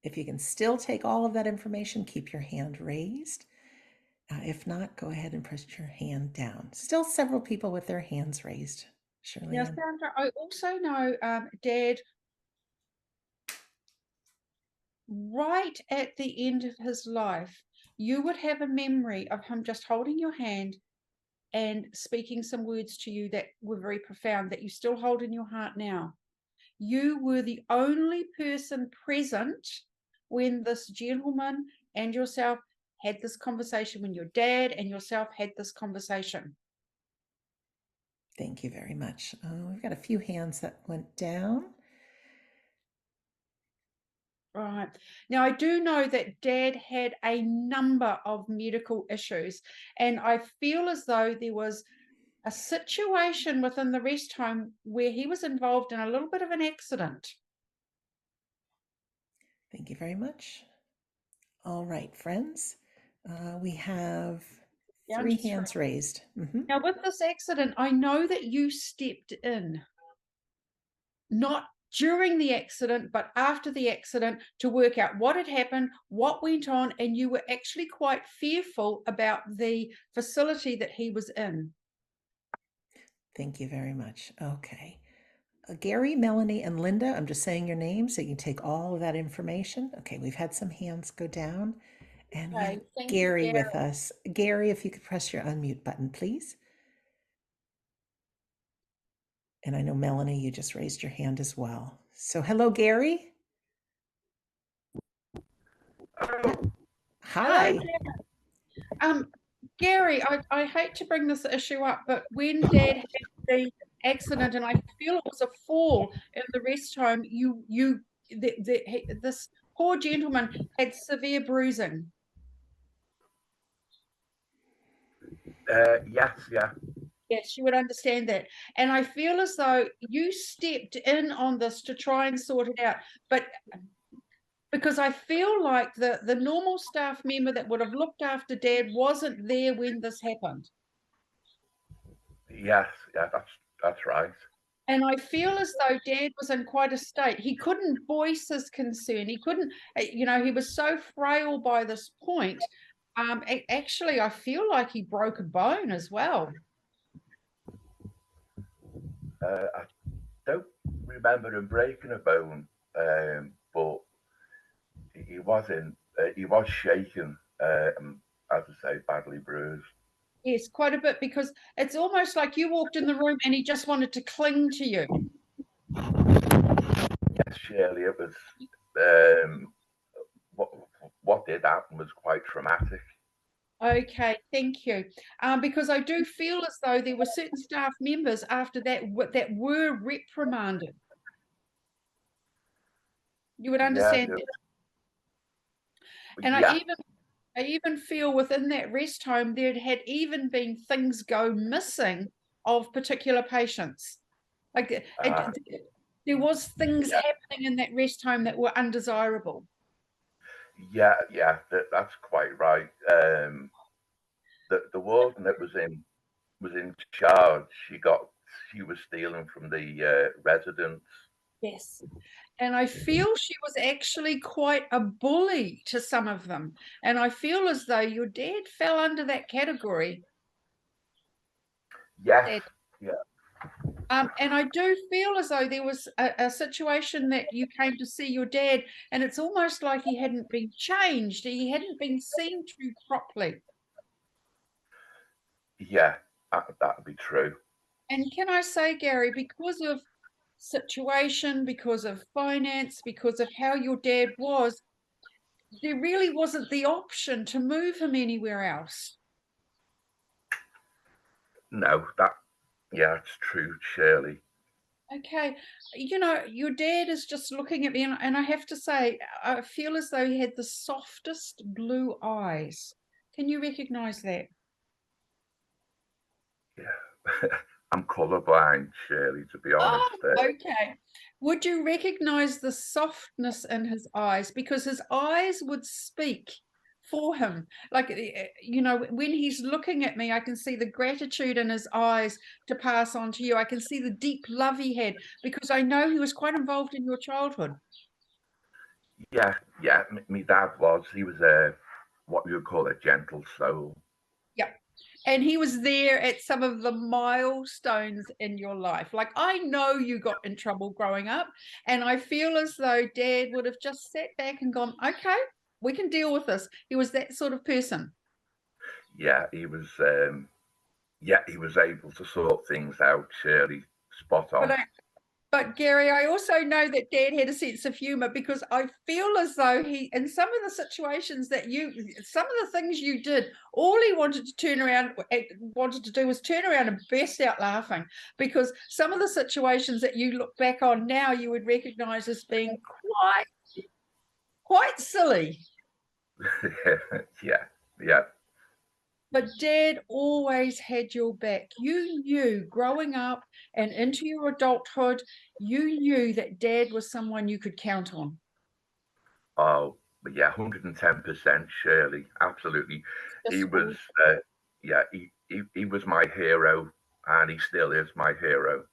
Speaker 1: If you can still take all of that information, keep your hand raised. If not, go ahead and press your hand down. Still several people with their hands raised. Shirley
Speaker 2: Now,
Speaker 1: Ann.
Speaker 2: Sandra, I also know Dad, right at the end of his life, you would have a memory of him just holding your hand and speaking some words to you that were very profound, that you still hold in your heart now. You were the only person present when this gentleman and yourself had this conversation, when your dad and yourself had this conversation.
Speaker 1: Thank you very much. We've got a few hands that went down.
Speaker 2: Right. Now, I do know that Dad had a number of medical issues, and I feel as though there was a situation within the rest home where he was involved in a little bit of an accident.
Speaker 1: Thank you very much. All right, friends. We have
Speaker 2: Down
Speaker 1: three
Speaker 2: to three.
Speaker 1: hands raised.
Speaker 2: Now, with this accident, I know that you stepped in, not during the accident, but after the accident, to work out what had happened, what went on, and you were actually quite fearful about the facility that he was in.
Speaker 1: Thank you very much. Okay. Gary, Melanie, and Linda, I'm just saying your names so you can take all of that information. Okay, we've had some hands go down. And we have
Speaker 2: Okay, thank you,
Speaker 1: Gary
Speaker 2: Gary.
Speaker 1: with us. Gary, if you could press your unmute button, please. And I know, Melanie, you just raised your hand as well. So hello, Gary. Hi.
Speaker 2: Hello, Gary, I hate to bring this issue up, but when Dad had the accident, and I feel it was a fall in the rest home, this poor gentleman had severe bruising.
Speaker 4: Yes, yeah.
Speaker 2: Yes, you would understand that. And I feel as though you stepped in on this to try and sort it out. But because I feel like the normal staff member that would have looked after Dad wasn't there when this happened.
Speaker 4: Yes, yeah, that's right.
Speaker 2: And I feel as though Dad was in quite a state. He couldn't voice his concern. He couldn't, he was so frail by this point. Actually, I feel like he broke a bone as well.
Speaker 4: I don't remember him breaking a bone, but he was he was shaken, as I say, badly bruised.
Speaker 2: Yes, quite a bit, because it's almost like you walked in the room and he just wanted to cling to you.
Speaker 4: Yes, Shirley, it was, what did happen was quite traumatic.
Speaker 2: Okay, thank you. Because I do feel as though there were certain staff members after that that were reprimanded. You would understand that. And
Speaker 4: Yeah.
Speaker 2: I even feel within that rest home, there had even been things go missing of particular patients. Like there was things
Speaker 4: yeah,
Speaker 2: happening in that rest home that were undesirable.
Speaker 4: yeah, that's quite right. The warden that was in charge. She was stealing from the residents.
Speaker 2: Yes. And I feel she was actually quite a bully to some of them. And I feel as though your dad fell under that category.
Speaker 4: Yes,
Speaker 2: Dad.
Speaker 4: yeah,
Speaker 2: And I do feel as though there was a situation that you came to see your dad, and it's almost like he hadn't been changed. He hadn't been seen to properly.
Speaker 4: yeah, that'd be true.
Speaker 2: And can I say, Gary, because of situation, because of finance, because of how your dad was, there really wasn't the option to move him anywhere else.
Speaker 4: No, yeah, it's true, Shirley.
Speaker 2: Okay, you know, your dad is just looking at me, and I have to say, I feel as though he had the softest blue eyes. Can you recognize that?
Speaker 4: Yeah, I'm colorblind, Shirley. To be honest,
Speaker 2: Oh, okay. Would you recognize the softness in his eyes? Because his eyes would speak for him. Like, you know, when he's looking at me, I can see the gratitude in his eyes to pass on to you. I can see the deep love he had because I know he was quite involved in your childhood.
Speaker 4: yeah, yeah. My dad was. He was a what you would call a gentle soul.
Speaker 2: Yeah. And he was there at some of the milestones in your life. Like, I know you got in trouble growing up, and I feel as though Dad would have just sat back and gone, okay, we can deal with this. He was that sort of person.
Speaker 4: Yeah, he was. Yeah, he was able to sort things out. Shirley, spot
Speaker 2: But
Speaker 4: on.
Speaker 2: But Gary, I also know that Dad had a sense of humor because I feel as though he, in some of the situations that some of the things you did, all he wanted to wanted to do was turn around and burst out laughing because some of the situations that you look back on now, you would recognize as being quite silly.
Speaker 4: Yeah, yeah,
Speaker 2: But Dad always had your back. You knew growing up and into your adulthood, you knew that Dad was someone you could count on.
Speaker 4: oh, but yeah, 110%, Shirley. Absolutely. He
Speaker 2: Just
Speaker 4: was, yeah, he was my hero, and he still is my hero.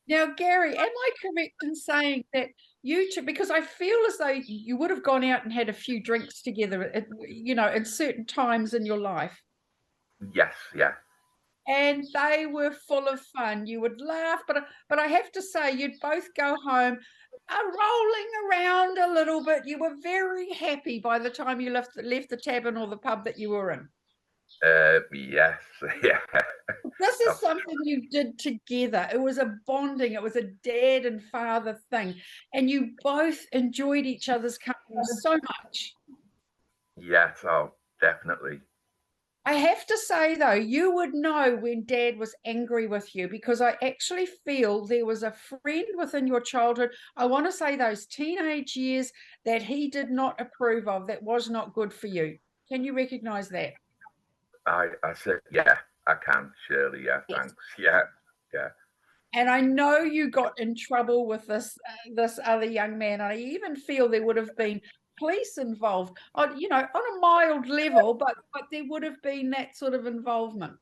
Speaker 2: Now, Gary, am I correct in saying that you two, because I feel as though you would have gone out and had a few drinks together, you know, at certain times in your life,
Speaker 4: Yes, yeah,
Speaker 2: and they were full of fun. You would laugh, but I have to say, you'd both go home rolling around a little bit. You were very happy by the time you left the tavern or the pub that you were in.
Speaker 4: yes, yeah.
Speaker 2: This is
Speaker 4: That's
Speaker 2: something you did together. It was a bonding, it was a dad and father thing. And you both enjoyed each other's company so much.
Speaker 4: yes, oh, definitely.
Speaker 2: I have to say, though, you would know when dad was angry with you because I actually feel there was a friend within your childhood. I want to say those teenage years that he did not approve of, that was not good for you. Can you recognize that?
Speaker 4: I said, yeah, I can, Shirley. Yeah,
Speaker 2: Yes.
Speaker 4: thanks. Yeah, yeah,
Speaker 2: And I know you got in trouble with this other young man. I even feel there would have been police involved on, you know, on a mild level, but there would have been that sort of involvement.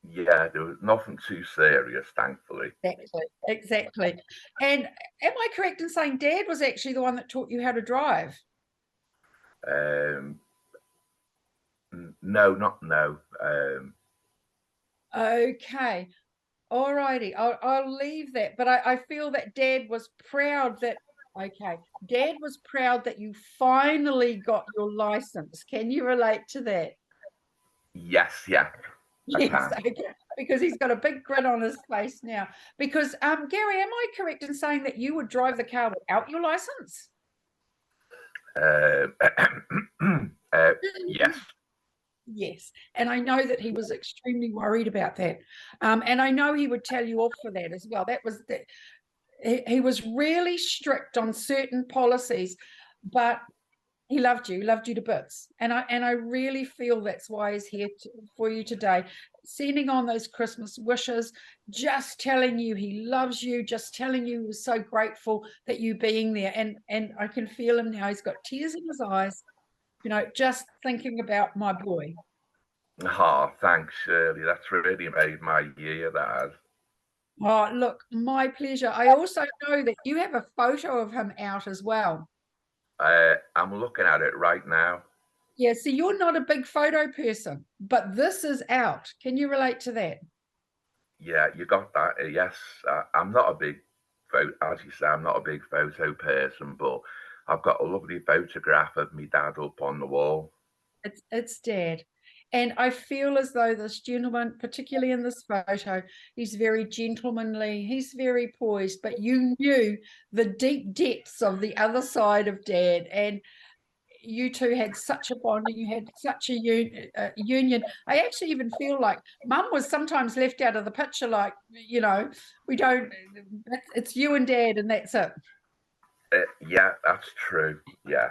Speaker 4: yeah. There was nothing too serious, thankfully.
Speaker 2: Exactly. And am I correct in saying Dad was actually the one that taught you how to drive?
Speaker 4: Um, no, not no.
Speaker 2: Okay. All righty. I'll leave that. But I feel that Dad was proud that, okay, Dad was proud that you finally got your license. Can you relate to that?
Speaker 4: Yes, yeah, I
Speaker 2: Yes,
Speaker 4: can.
Speaker 2: okay. Because he's got a big grin on his face now. Because Gary, am I correct in saying that you would drive the car without your license?
Speaker 4: Uh, yes,
Speaker 2: Yes, and I know that he was extremely worried about that, and I know he would tell you off for that as well. That was that he was really strict on certain policies, but He loved you to bits. And I really feel that's why he's here for you today, sending on those Christmas wishes, just telling you he loves you, just telling you he's so grateful that you being there. And I can feel him now. He's got tears in his eyes, just thinking about my boy.
Speaker 4: Oh, thanks, Shirley. That's really made my year, that has.
Speaker 2: Oh, look, my pleasure. I also know that you have a photo of him out as well.
Speaker 4: I'm looking at it right now.
Speaker 2: Yeah, see, you're not a big photo person, but this is out. Can you relate to that?
Speaker 4: Yeah, you got that. Yes, I'm not a big photo, as you say, I'm not a big photo person, but I've got a lovely photograph of me dad up on the wall.
Speaker 2: It's Dad. And I feel as though this gentleman, particularly in this photo, he's very gentlemanly, he's very poised, but you knew the deep depths of the other side of Dad. And you two had such a bond and you had such a union. I actually even feel like Mum was sometimes left out of the picture, like, we don't, it's you and Dad, and that's it.
Speaker 4: Yeah, that's true. Yeah.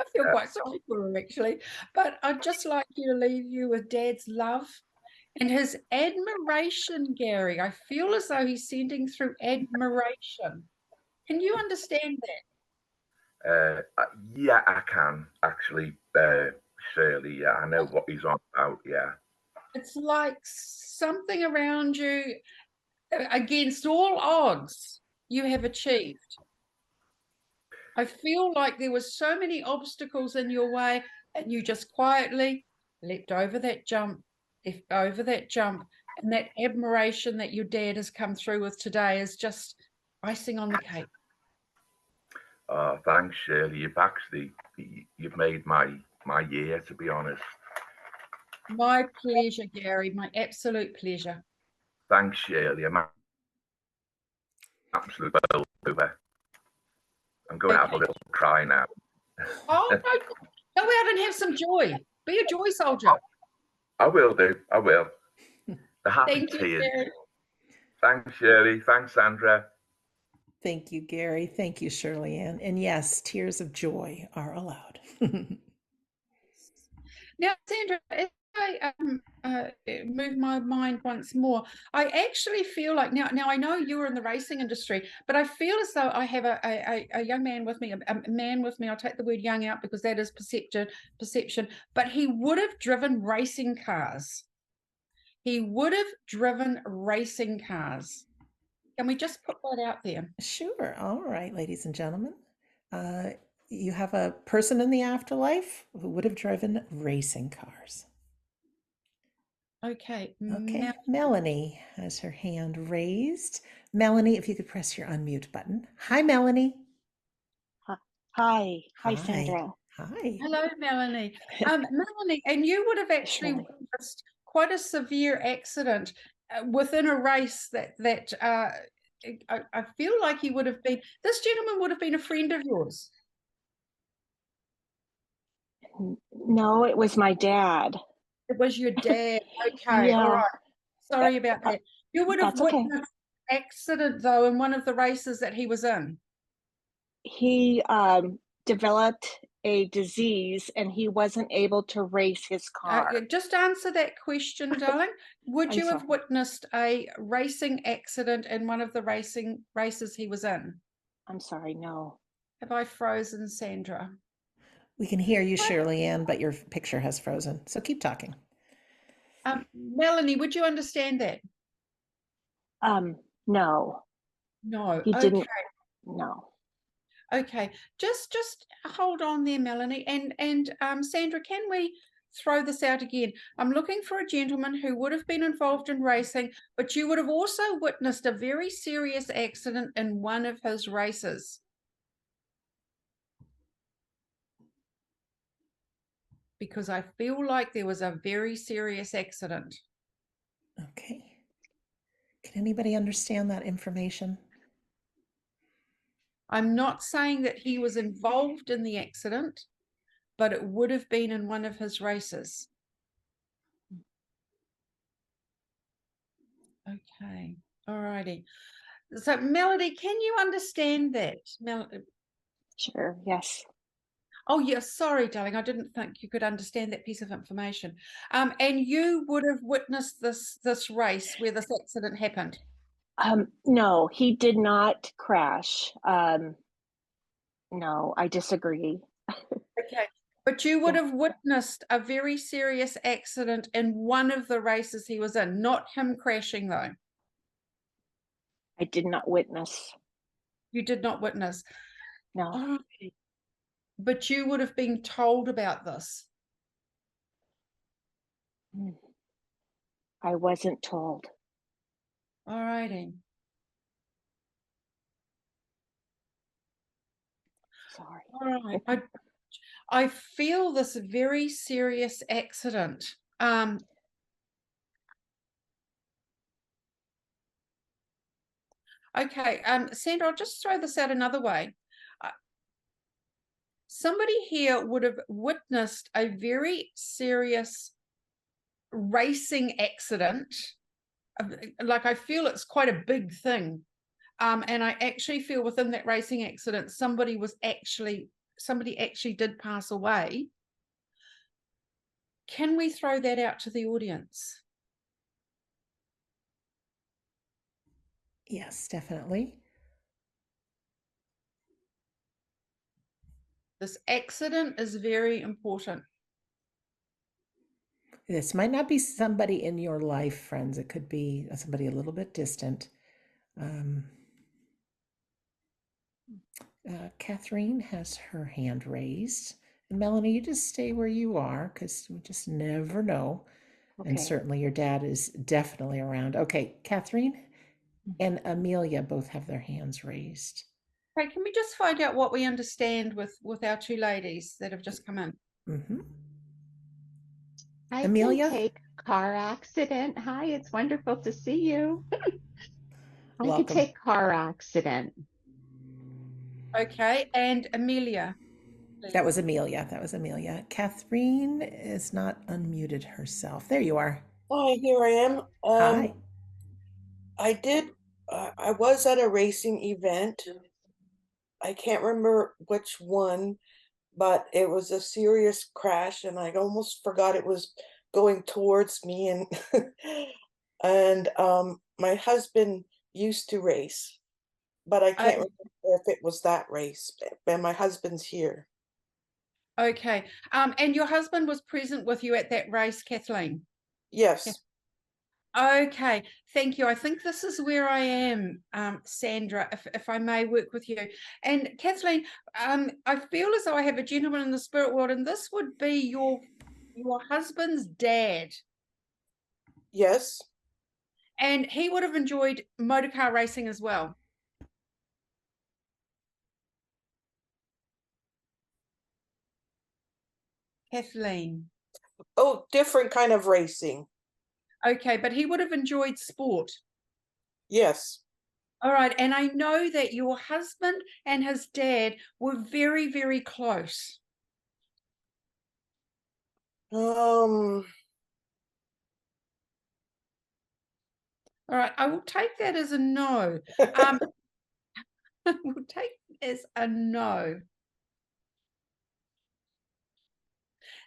Speaker 2: I feel quite sorry for him, actually. But I'd just like you to leave you with Dad's love and his admiration, Gary. I feel as though he's sending through admiration. Can you understand that?
Speaker 4: Yeah, I can actually, Shirley. Yeah, I know what he's on about. Yeah.
Speaker 2: It's like something around you, against all odds, you have achieved. I feel like there were so many obstacles in your way, and you just quietly leapt over that jump, and that admiration that your dad has come through with today is just icing on the cake.
Speaker 4: Thanks, Shirley. You've made my year, to be honest.
Speaker 2: My pleasure, Gary. My absolute pleasure.
Speaker 4: Thanks, Shirley. I'm absolutely well over. I'm going to have a little cry now.
Speaker 2: Oh, no, go out and have some joy. Be a joy soldier.
Speaker 4: I will do. I will. The happy
Speaker 2: Thank you,
Speaker 4: tears.
Speaker 2: Gary.
Speaker 4: Thanks, Shirley. Thanks, Sandra.
Speaker 1: Thank you, Gary. Thank you, Shirley Ann. And yes, tears of joy are allowed.
Speaker 2: Now, Sandra, if I move my mind once more, I actually feel like now I know you're in the racing industry, but I feel as though I have a young man with me, a man with me. I'll take the word young out because that is perception, but he would have driven racing cars. He would have driven racing cars. Can we just put that out there?
Speaker 1: Sure. All right, ladies and gentlemen. You have a person in the afterlife who would have driven racing cars.
Speaker 2: Okay.
Speaker 1: Okay. Melanie has her hand raised. Melanie, if you could press your unmute button. Hi, Melanie.
Speaker 5: Hi. Hi, Sandra.
Speaker 1: Hi.
Speaker 2: Hello, Melanie. Melanie, and you would have actually witnessed quite a severe accident within a race that I feel like he would have been, this gentleman would have been a friend of yours.
Speaker 5: No, it was my dad.
Speaker 2: It was your dad. Okay,
Speaker 5: Yeah.
Speaker 2: all right. Sorry about that. You would have
Speaker 5: That's okay.
Speaker 2: witnessed an accident, though, in one of the races that he was in.
Speaker 5: He developed a disease and he wasn't able to race his car.
Speaker 2: Just answer that question, darling. Would
Speaker 5: I'm
Speaker 2: you have
Speaker 5: sorry.
Speaker 2: witnessed a racing accident in one of the races he was in?
Speaker 5: I'm sorry, no.
Speaker 2: Have I frozen, Sandra?
Speaker 1: We can hear you, Shirley Ann, but your picture has frozen. So keep talking.
Speaker 2: Melanie, would you understand that?
Speaker 5: No.
Speaker 2: No.
Speaker 5: He
Speaker 2: Okay.
Speaker 5: didn't. No.
Speaker 2: Okay. Just hold on there, Melanie. And Sandra, can we throw this out again? I'm looking for a gentleman who would have been involved in racing, but you would have also witnessed a very serious accident in one of his races. Because I feel like there was a very serious accident.
Speaker 1: Okay. Can anybody understand that information?
Speaker 2: I'm not saying that he was involved in the accident, but it would have been in one of his races. Okay. All righty. So, Melody, can you understand that?
Speaker 5: Sure, yes.
Speaker 2: Oh, yeah, sorry, darling. I didn't think you could understand that piece of information. And you would have witnessed this race where this accident happened.
Speaker 5: No, he did not crash. No, I disagree.
Speaker 2: Okay. But you would
Speaker 5: Yeah.
Speaker 2: have witnessed a very serious accident in one of the races he was in, not him crashing, though.
Speaker 5: I did not witness.
Speaker 2: You did not witness.
Speaker 5: No.
Speaker 2: All right. But you would have been told about this.
Speaker 5: I wasn't told.
Speaker 2: All righty.
Speaker 5: Sorry.
Speaker 2: All right. I feel this very serious accident. Okay, Sandra, I'll just throw this out another way. Somebody here would have witnessed a very serious racing accident. Like, I feel it's quite a big thing. And I actually feel within that racing accident, somebody actually did pass away. Can we throw that out to the audience?
Speaker 1: Yes, definitely.
Speaker 2: This accident is very important.
Speaker 1: This might not be somebody in your life, friends. It could be somebody a little bit distant. Catherine has her hand raised. And Melanie, you just stay where you are because we just never know.
Speaker 5: Okay.
Speaker 1: And certainly your dad is definitely around. Okay, Catherine and Amelia both have their hands raised.
Speaker 2: Okay, can we just find out what we understand with our two ladies that have just come in?
Speaker 1: Mm-hmm.
Speaker 6: I
Speaker 1: Amelia?
Speaker 6: can take car accident. Hi, it's wonderful to see you. I could
Speaker 1: Welcome.
Speaker 6: take car accident.
Speaker 2: Okay, and Amelia.
Speaker 1: That was Amelia. That was Amelia. Catherine is not unmuted herself. There you are.
Speaker 7: Hi, here I am.
Speaker 1: Hi.
Speaker 7: I was at a racing event. I can't remember which one, but it was a serious crash and I almost forgot it was going towards me and and my husband used to race, but I can't remember if it was that race. And my husband's here.
Speaker 2: Okay, and your husband was present with you at that race, Kathleen?
Speaker 7: Yes.
Speaker 2: Okay, thank you. I think this is where I am, Sandra, if I may work with you. And Kathleen, I feel as though I have a gentleman in the spirit world, and this would be your husband's dad.
Speaker 7: Yes.
Speaker 2: And he would have enjoyed motorcar racing as well. Kathleen.
Speaker 7: Oh, different kind of racing.
Speaker 2: Okay, but he would have enjoyed sport.
Speaker 7: Yes.
Speaker 2: All right, and I know that your husband and his dad were very, very close.
Speaker 7: Um,
Speaker 2: All right, I will take that as a no. We'll take it as a no.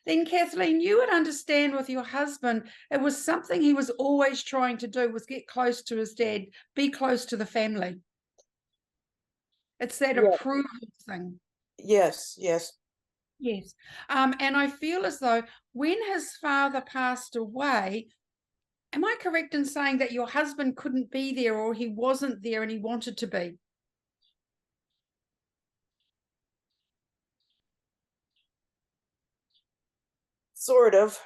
Speaker 2: Then Kathleen, you would understand with your husband, it was something he was always trying to do, was get close to his dad, be close to the family. It's that
Speaker 7: Yeah.
Speaker 2: approval thing.
Speaker 7: Yes, yes.
Speaker 2: Yes. And I feel as though when his father passed away, am I correct in saying that your husband couldn't be there or he wasn't there and he wanted to be?
Speaker 7: Sort of.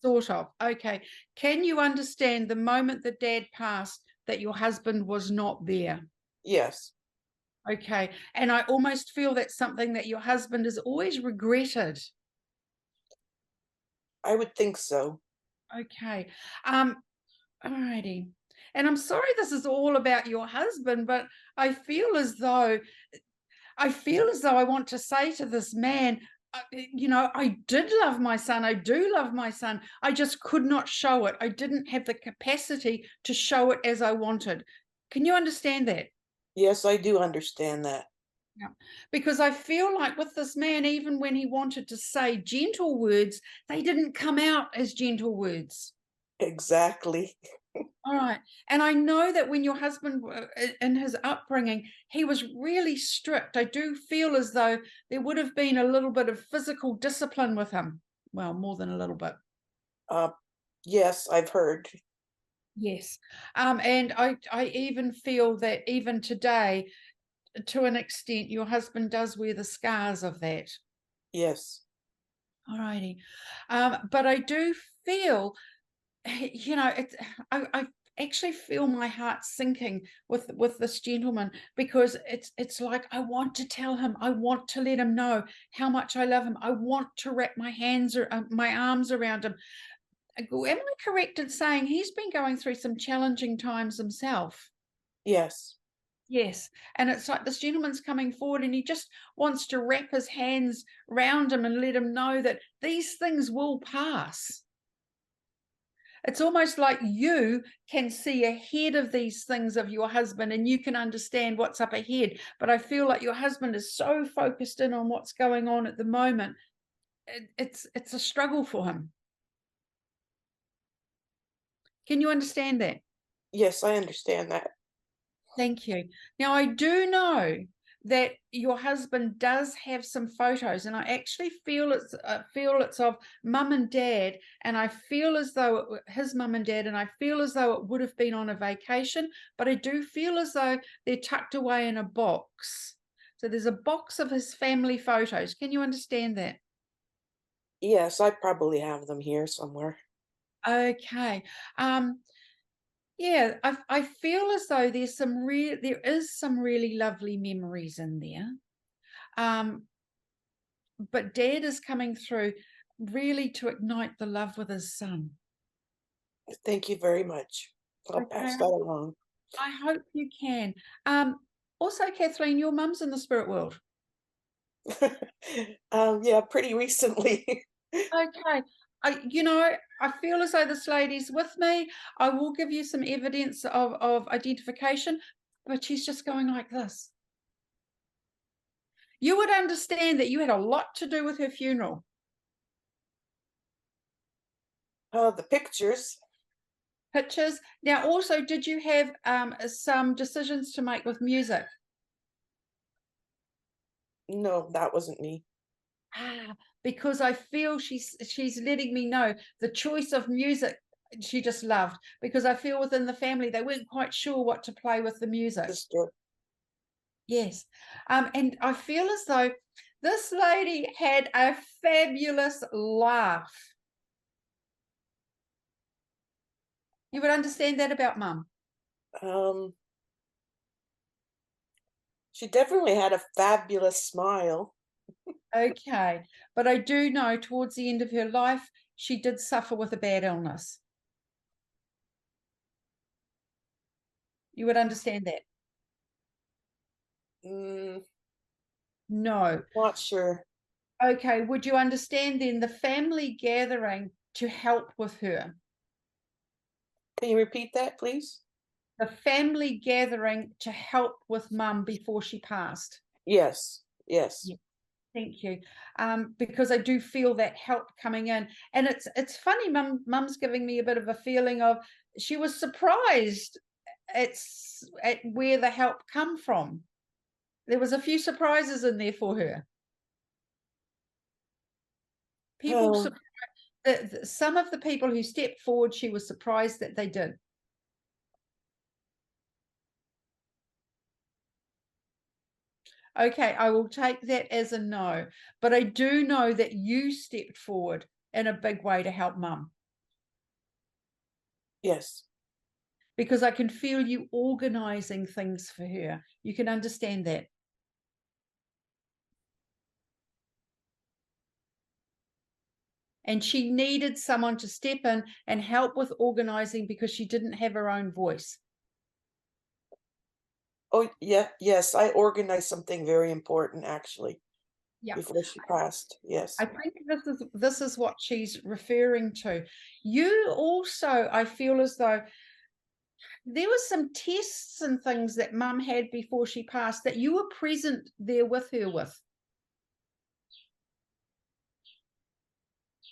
Speaker 2: Sort of. Okay. Can you understand the moment that dad passed that your husband was not there?
Speaker 7: Yes.
Speaker 2: Okay. And I almost feel that's something that your husband has always regretted.
Speaker 7: I would think so.
Speaker 2: Okay. Alrighty. And I'm sorry this is all about your husband, but I feel as though I want to say to this man, you know, I did love my son. I do love my son. I just could not show it. I didn't have the capacity to show it as I wanted. Can you understand that?
Speaker 7: Yes, I do understand that.
Speaker 2: Yeah. Because I feel like with this man, even when he wanted to say gentle words, they didn't come out as gentle words.
Speaker 7: Exactly.
Speaker 2: All right. And I know that when your husband, in his upbringing, he was really strict. I do feel as though there would have been a little bit of physical discipline with him. Well, more than a little bit.
Speaker 7: Yes, I've heard.
Speaker 2: Yes. And I even feel that even today, to an extent, your husband does wear the scars of that.
Speaker 7: Yes.
Speaker 2: All righty. But I do feel, you know, I actually feel my heart sinking with this gentleman, because it's like I want to tell him, I want to let him know how much I love him. I want to wrap my hands or my arms around him. Am I correct in saying he's been going through some challenging times himself?
Speaker 7: Yes.
Speaker 2: Yes. And it's like this gentleman's coming forward and he just wants to wrap his hands round him and let him know that these things will pass. It's almost like you can see ahead of these things of your husband and you can understand what's up ahead. But I feel like your husband is so focused in on what's going on at the moment. It's a struggle for him. Can you understand that?
Speaker 7: Yes, I understand that.
Speaker 2: Thank you. Now, I do know that your husband does have some photos, and I actually feel it's of mum and dad, and I feel as though his mum and dad, and I feel as though it would have been on a vacation, but I do feel as though they're tucked away in a box. So there's a box of his family photos. Can you understand that?
Speaker 7: Yes, I probably have them here somewhere.
Speaker 2: Okay. Yeah, I feel as though there is some really lovely memories in there. But Dad is coming through really to ignite the love with his son.
Speaker 7: Thank you very much. I'll
Speaker 2: Okay,
Speaker 7: pass that along.
Speaker 2: I hope you can. Also, Kathleen, your mum's in the spirit world.
Speaker 7: Yeah, pretty recently.
Speaker 2: Okay. I feel as though this lady's with me. I will give you some evidence of identification, but she's just going like this. You would understand that you had a lot to do with her funeral.
Speaker 7: The pictures.
Speaker 2: Pictures. Now, also, did you have some decisions to make with music?
Speaker 7: No, that wasn't me.
Speaker 2: Because I feel she's letting me know the choice of music she just loved, because I feel within the family they weren't quite sure what to play with the music.
Speaker 7: Sister.
Speaker 2: Yes. And I feel as though this lady had a fabulous laugh. You would understand that about mum.
Speaker 7: She definitely had a fabulous smile.
Speaker 2: Okay. But I do know towards the end of her life, she did suffer with a bad illness. You would understand that? No.
Speaker 7: Not sure.
Speaker 2: Okay. Would you understand then the family gathering to help with her?
Speaker 7: Can you repeat that, please?
Speaker 2: The family gathering to help with mum before she passed.
Speaker 7: Yes. Yes.
Speaker 2: Yeah. Thank you. Because I do feel that help coming in. And it's funny, mum's giving me a bit of a feeling of she was surprised at where the help come from. There was a few surprises in there for her. People some of the people who stepped forward, she was surprised that they did. Okay, I will take that as a no, but I do know that you stepped forward in a big way to help mum.
Speaker 7: Yes.
Speaker 2: Because I can feel you organizing things for her. You can understand that. And she needed someone to step in and help with organizing because she didn't have her own voice.
Speaker 7: Oh, yeah. Yes, I organized something very important actually.
Speaker 2: Yeah.
Speaker 7: Before she passed. Yes.
Speaker 2: I think this is what she's referring to. You also, I feel as though There were some tests and things that Mum had before she passed that you were present there with her with.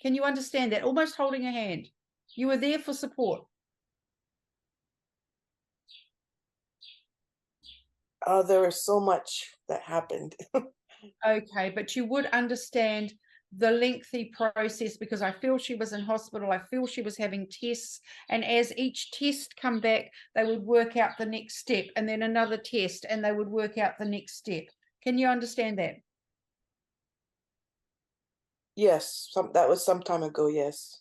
Speaker 2: Can you understand that? Almost holding a hand. You were there for support.
Speaker 7: There was so much that happened.
Speaker 2: Okay, but you would understand the lengthy process, because I feel she was in hospital. I feel she was having tests, and as each test come back, they would work out the next step, and then another test, and they would work out the next step. Can you understand that?
Speaker 7: Yes, that was some time ago, yes.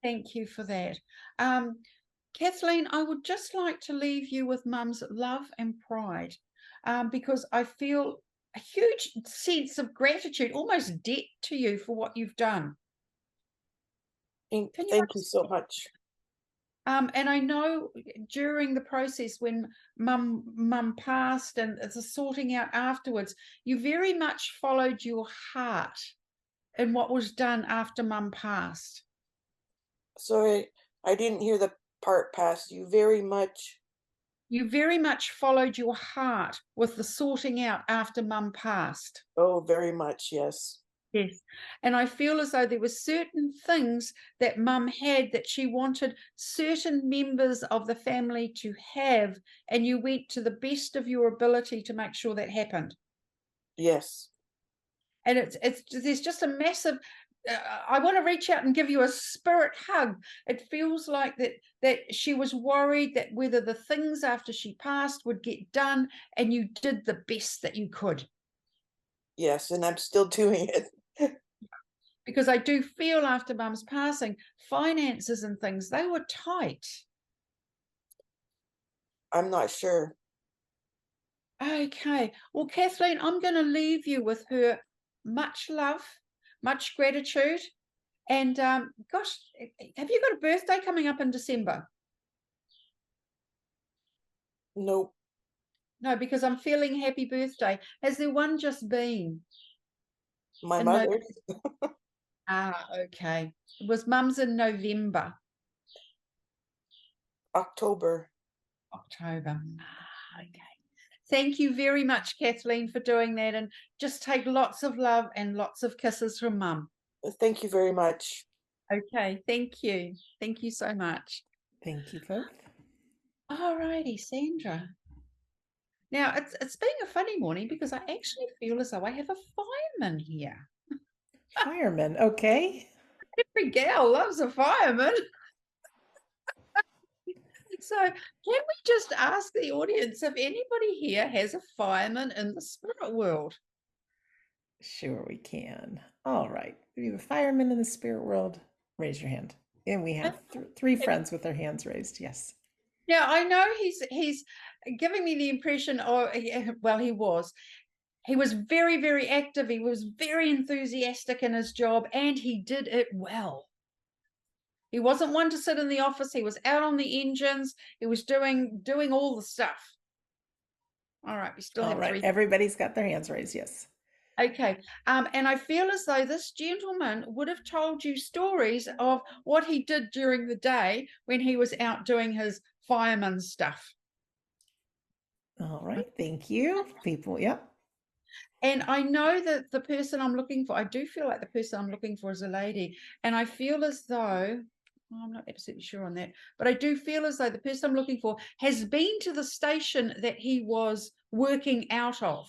Speaker 2: Thank you for that. Kathleen, I would just like to leave you with Mum's love and pride, because I feel a huge sense of gratitude, almost debt to you for what you've done.
Speaker 7: Thank you so much.
Speaker 2: And I know during the process when mum passed and the sorting out afterwards, you very much followed your heart in what was done after Mum passed.
Speaker 7: Sorry, I didn't hear the part past. You very much
Speaker 2: followed your heart with the sorting out after Mum passed.
Speaker 7: Oh, very much, yes.
Speaker 2: Yes. And I feel as though there were certain things that Mum had that she wanted certain members of the family to have, and you went to the best of your ability to make sure that happened.
Speaker 7: Yes.
Speaker 2: And there's just a massive I want to reach out and give you a spirit hug. It feels like that she was worried that whether the things after she passed would get done, and you did the best that you could.
Speaker 7: Yes, and I'm still doing it.
Speaker 2: Because I do feel after Mum's passing, finances and things, they were tight.
Speaker 7: I'm not sure.
Speaker 2: Okay. Well, Kathleen, I'm going to leave you with her much love, much gratitude. And gosh, have you got a birthday coming up in December?
Speaker 7: Nope.
Speaker 2: No, because I'm feeling happy birthday. Has there one just been?
Speaker 7: My
Speaker 2: In
Speaker 7: mother.
Speaker 2: Okay. It was Mum's in November.
Speaker 7: October.
Speaker 2: Okay. Thank you very much, Kathleen, for doing that. And just take lots of love and lots of kisses from Mum.
Speaker 7: Thank you very much.
Speaker 2: Okay. Thank you. Thank you so much.
Speaker 1: Thank you both.
Speaker 2: All righty, Sandra. Now, it's been a funny morning because I actually feel as though I have a fireman here.
Speaker 1: Fireman, okay.
Speaker 2: Every gal loves a fireman. So can we just ask the audience if anybody here has a fireman in the spirit world?
Speaker 1: Sure we can. All right. If you have a fireman in the spirit world, raise your hand. And we have three friends with their hands raised. Yes.
Speaker 2: Now, I know he's giving me the impression, or well, he was very, very active. He was very enthusiastic in his job, and he did it well. He wasn't one to sit in the office. He was out on the engines. He was doing all the stuff. All right, we still have three.
Speaker 1: Everybody's got their hands raised. Yes.
Speaker 2: Okay. And I feel as though this gentleman would have told you stories of what he did during the day when he was out doing his fireman stuff.
Speaker 1: All right. Thank you. People. Yep.
Speaker 2: And I know that the person I'm looking for, I do feel like the person I'm looking for is a lady. And I feel as though, I'm not absolutely sure on that, but I do feel as though the person I'm looking for has been to the station that he was working out of.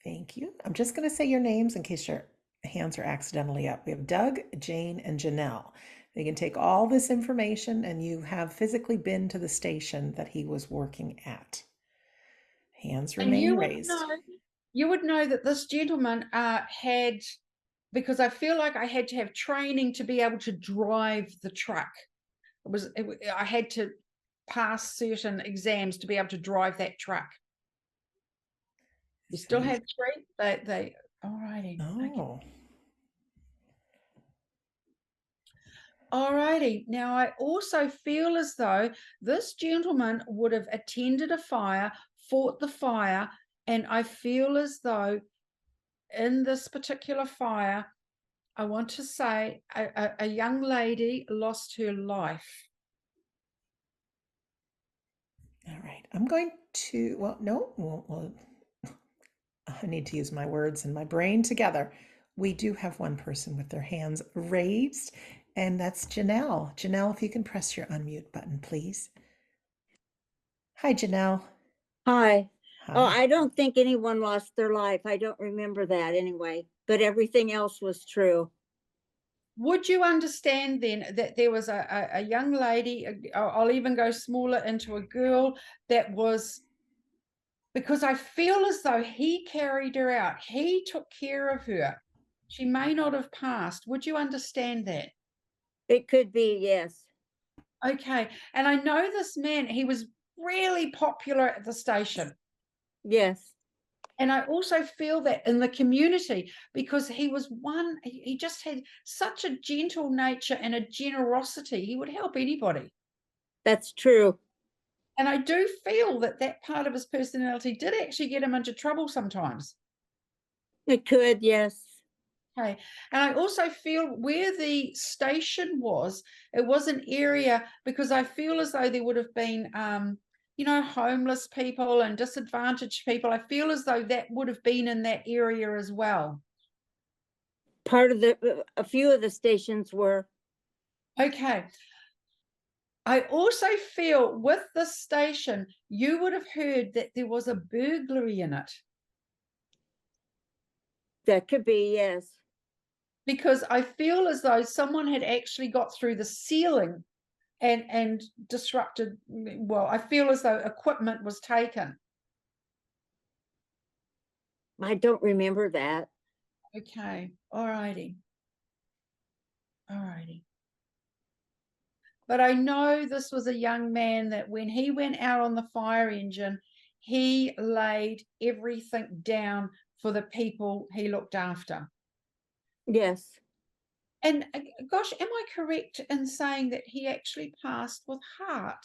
Speaker 1: Thank you. I'm just going to say your names in case your hands are accidentally up. We have Doug, Jane, and Janelle. You can take all this information and you have physically been to the station that he was working at. Hands remain raised.
Speaker 2: You would know that this gentleman had, because I feel like I had to have training to be able to drive the truck. I had to pass certain exams to be able to drive that truck. You still have three? They all righty.
Speaker 1: Oh.
Speaker 2: Okay. All righty. Now, I also feel as though this gentleman would have attended a fire, fought the fire, and I feel as though in this particular fire, I want to say a young lady lost her life.
Speaker 1: All right. I'm going to, well, no, well, I need to use my words and my brain together. We do have one person with their hands raised, and that's Janelle. Janelle, if you can press your unmute button, please. Hi, Janelle.
Speaker 8: Hi. Oh,
Speaker 1: Hi.
Speaker 8: I don't think anyone lost their life. I don't remember that anyway, but everything else was true.
Speaker 2: Would you understand then that there was a young lady, I'll even go smaller, into a girl that was, because I feel as though he carried her out. He took care of her. She may not have passed. Would you understand that?
Speaker 8: It could be, yes.
Speaker 2: Okay. And I know this man, he was really popular at the station.
Speaker 8: Yes.
Speaker 2: And I also feel that in the community, because he was one, he just had such a gentle nature and a generosity. He would help anybody.
Speaker 8: That's true.
Speaker 2: And I do feel that that part of his personality did actually get him into trouble sometimes.
Speaker 8: It could, yes.
Speaker 2: Okay. And I also feel where the station was, it was an area, because I feel as though there would have been, homeless people and disadvantaged people. I feel as though that would have been in that area as well.
Speaker 8: Part of a few of the stations were.
Speaker 2: Okay. I also feel with this station, you would have heard that there was a burglary in it.
Speaker 8: That could be, yes.
Speaker 2: Because I feel as though someone had actually got through the ceiling and disrupted. Well, I feel as though equipment was taken.
Speaker 8: I don't remember that.
Speaker 2: Okay. All righty. But I know this was a young man that when he went out on the fire engine, he laid everything down for the people he looked after.
Speaker 8: Yes.
Speaker 2: And gosh, am I correct in saying that he actually passed with heart?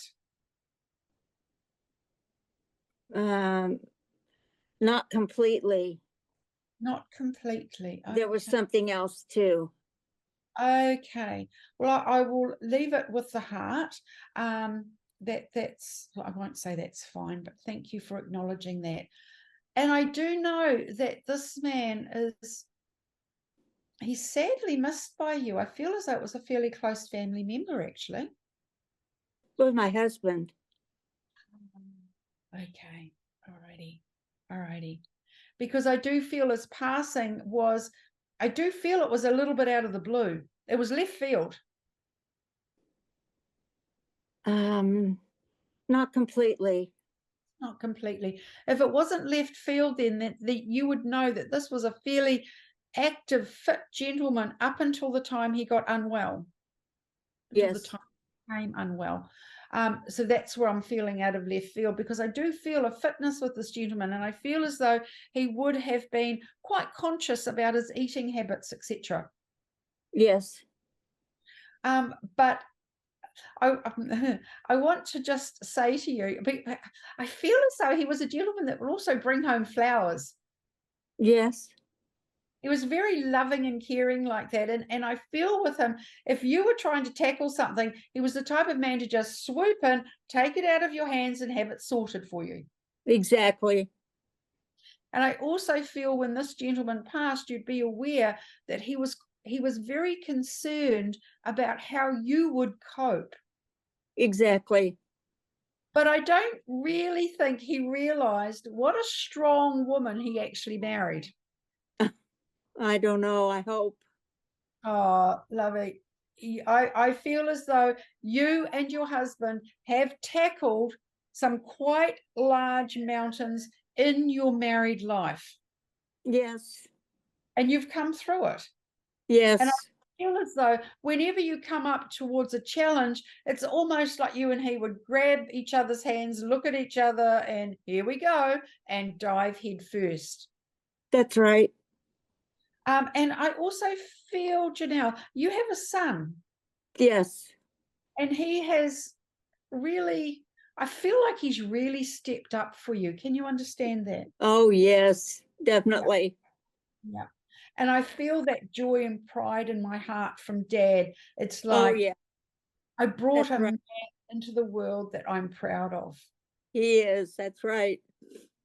Speaker 8: Not completely.
Speaker 2: Not completely.
Speaker 8: There was something else too.
Speaker 2: Okay. Well, I will leave it with the heart. That's, well, I won't say that's fine, but thank you for acknowledging that. And I do know that this man he's sadly missed by you. I feel as though it was a fairly close family member, actually.
Speaker 8: It was my husband.
Speaker 2: Okay. Alrighty. Because I do feel his passing was, I do feel it was a little bit out of the blue. It was left field.
Speaker 8: Not completely.
Speaker 2: Not completely. If it wasn't left field, then that you would know that this was a fairly active, fit gentleman up until the time he got unwell. Until the
Speaker 8: Yes.
Speaker 2: time he became unwell. So that's where I'm feeling out of left field, because I do feel a fitness with this gentleman, and I feel as though he would have been quite conscious about his eating habits, etc.
Speaker 8: Yes.
Speaker 2: But I want to just say to you, I feel as though he was a gentleman that would also bring home flowers.
Speaker 8: Yes.
Speaker 2: He was very loving and caring like that. And I feel with him, if you were trying to tackle something, he was the type of man to just swoop in, take it out of your hands and have it sorted for you.
Speaker 8: Exactly.
Speaker 2: And I also feel when this gentleman passed, you'd be aware that he was very concerned about how you would cope.
Speaker 8: Exactly.
Speaker 2: But I don't really think he realized what a strong woman he actually married.
Speaker 8: I don't know. I hope.
Speaker 2: Oh, lovely. I feel as though you and your husband have tackled some quite large mountains in your married life.
Speaker 8: Yes.
Speaker 2: And you've come through it.
Speaker 8: Yes.
Speaker 2: And I feel as though whenever you come up towards a challenge, it's almost like you and he would grab each other's hands, look at each other, and here we go, and dive head first.
Speaker 8: That's right.
Speaker 2: And I also feel, Janelle, you have a son.
Speaker 8: Yes.
Speaker 2: And he has really, I feel like he's really stepped up for you. Can you understand that?
Speaker 8: Oh, yes, definitely.
Speaker 2: Yeah. And I feel that joy and pride in my heart from Dad. It's like,
Speaker 8: oh, yeah.
Speaker 2: I brought
Speaker 8: That's
Speaker 2: a
Speaker 8: right.
Speaker 2: man into the world that I'm proud of.
Speaker 8: He is. That's right.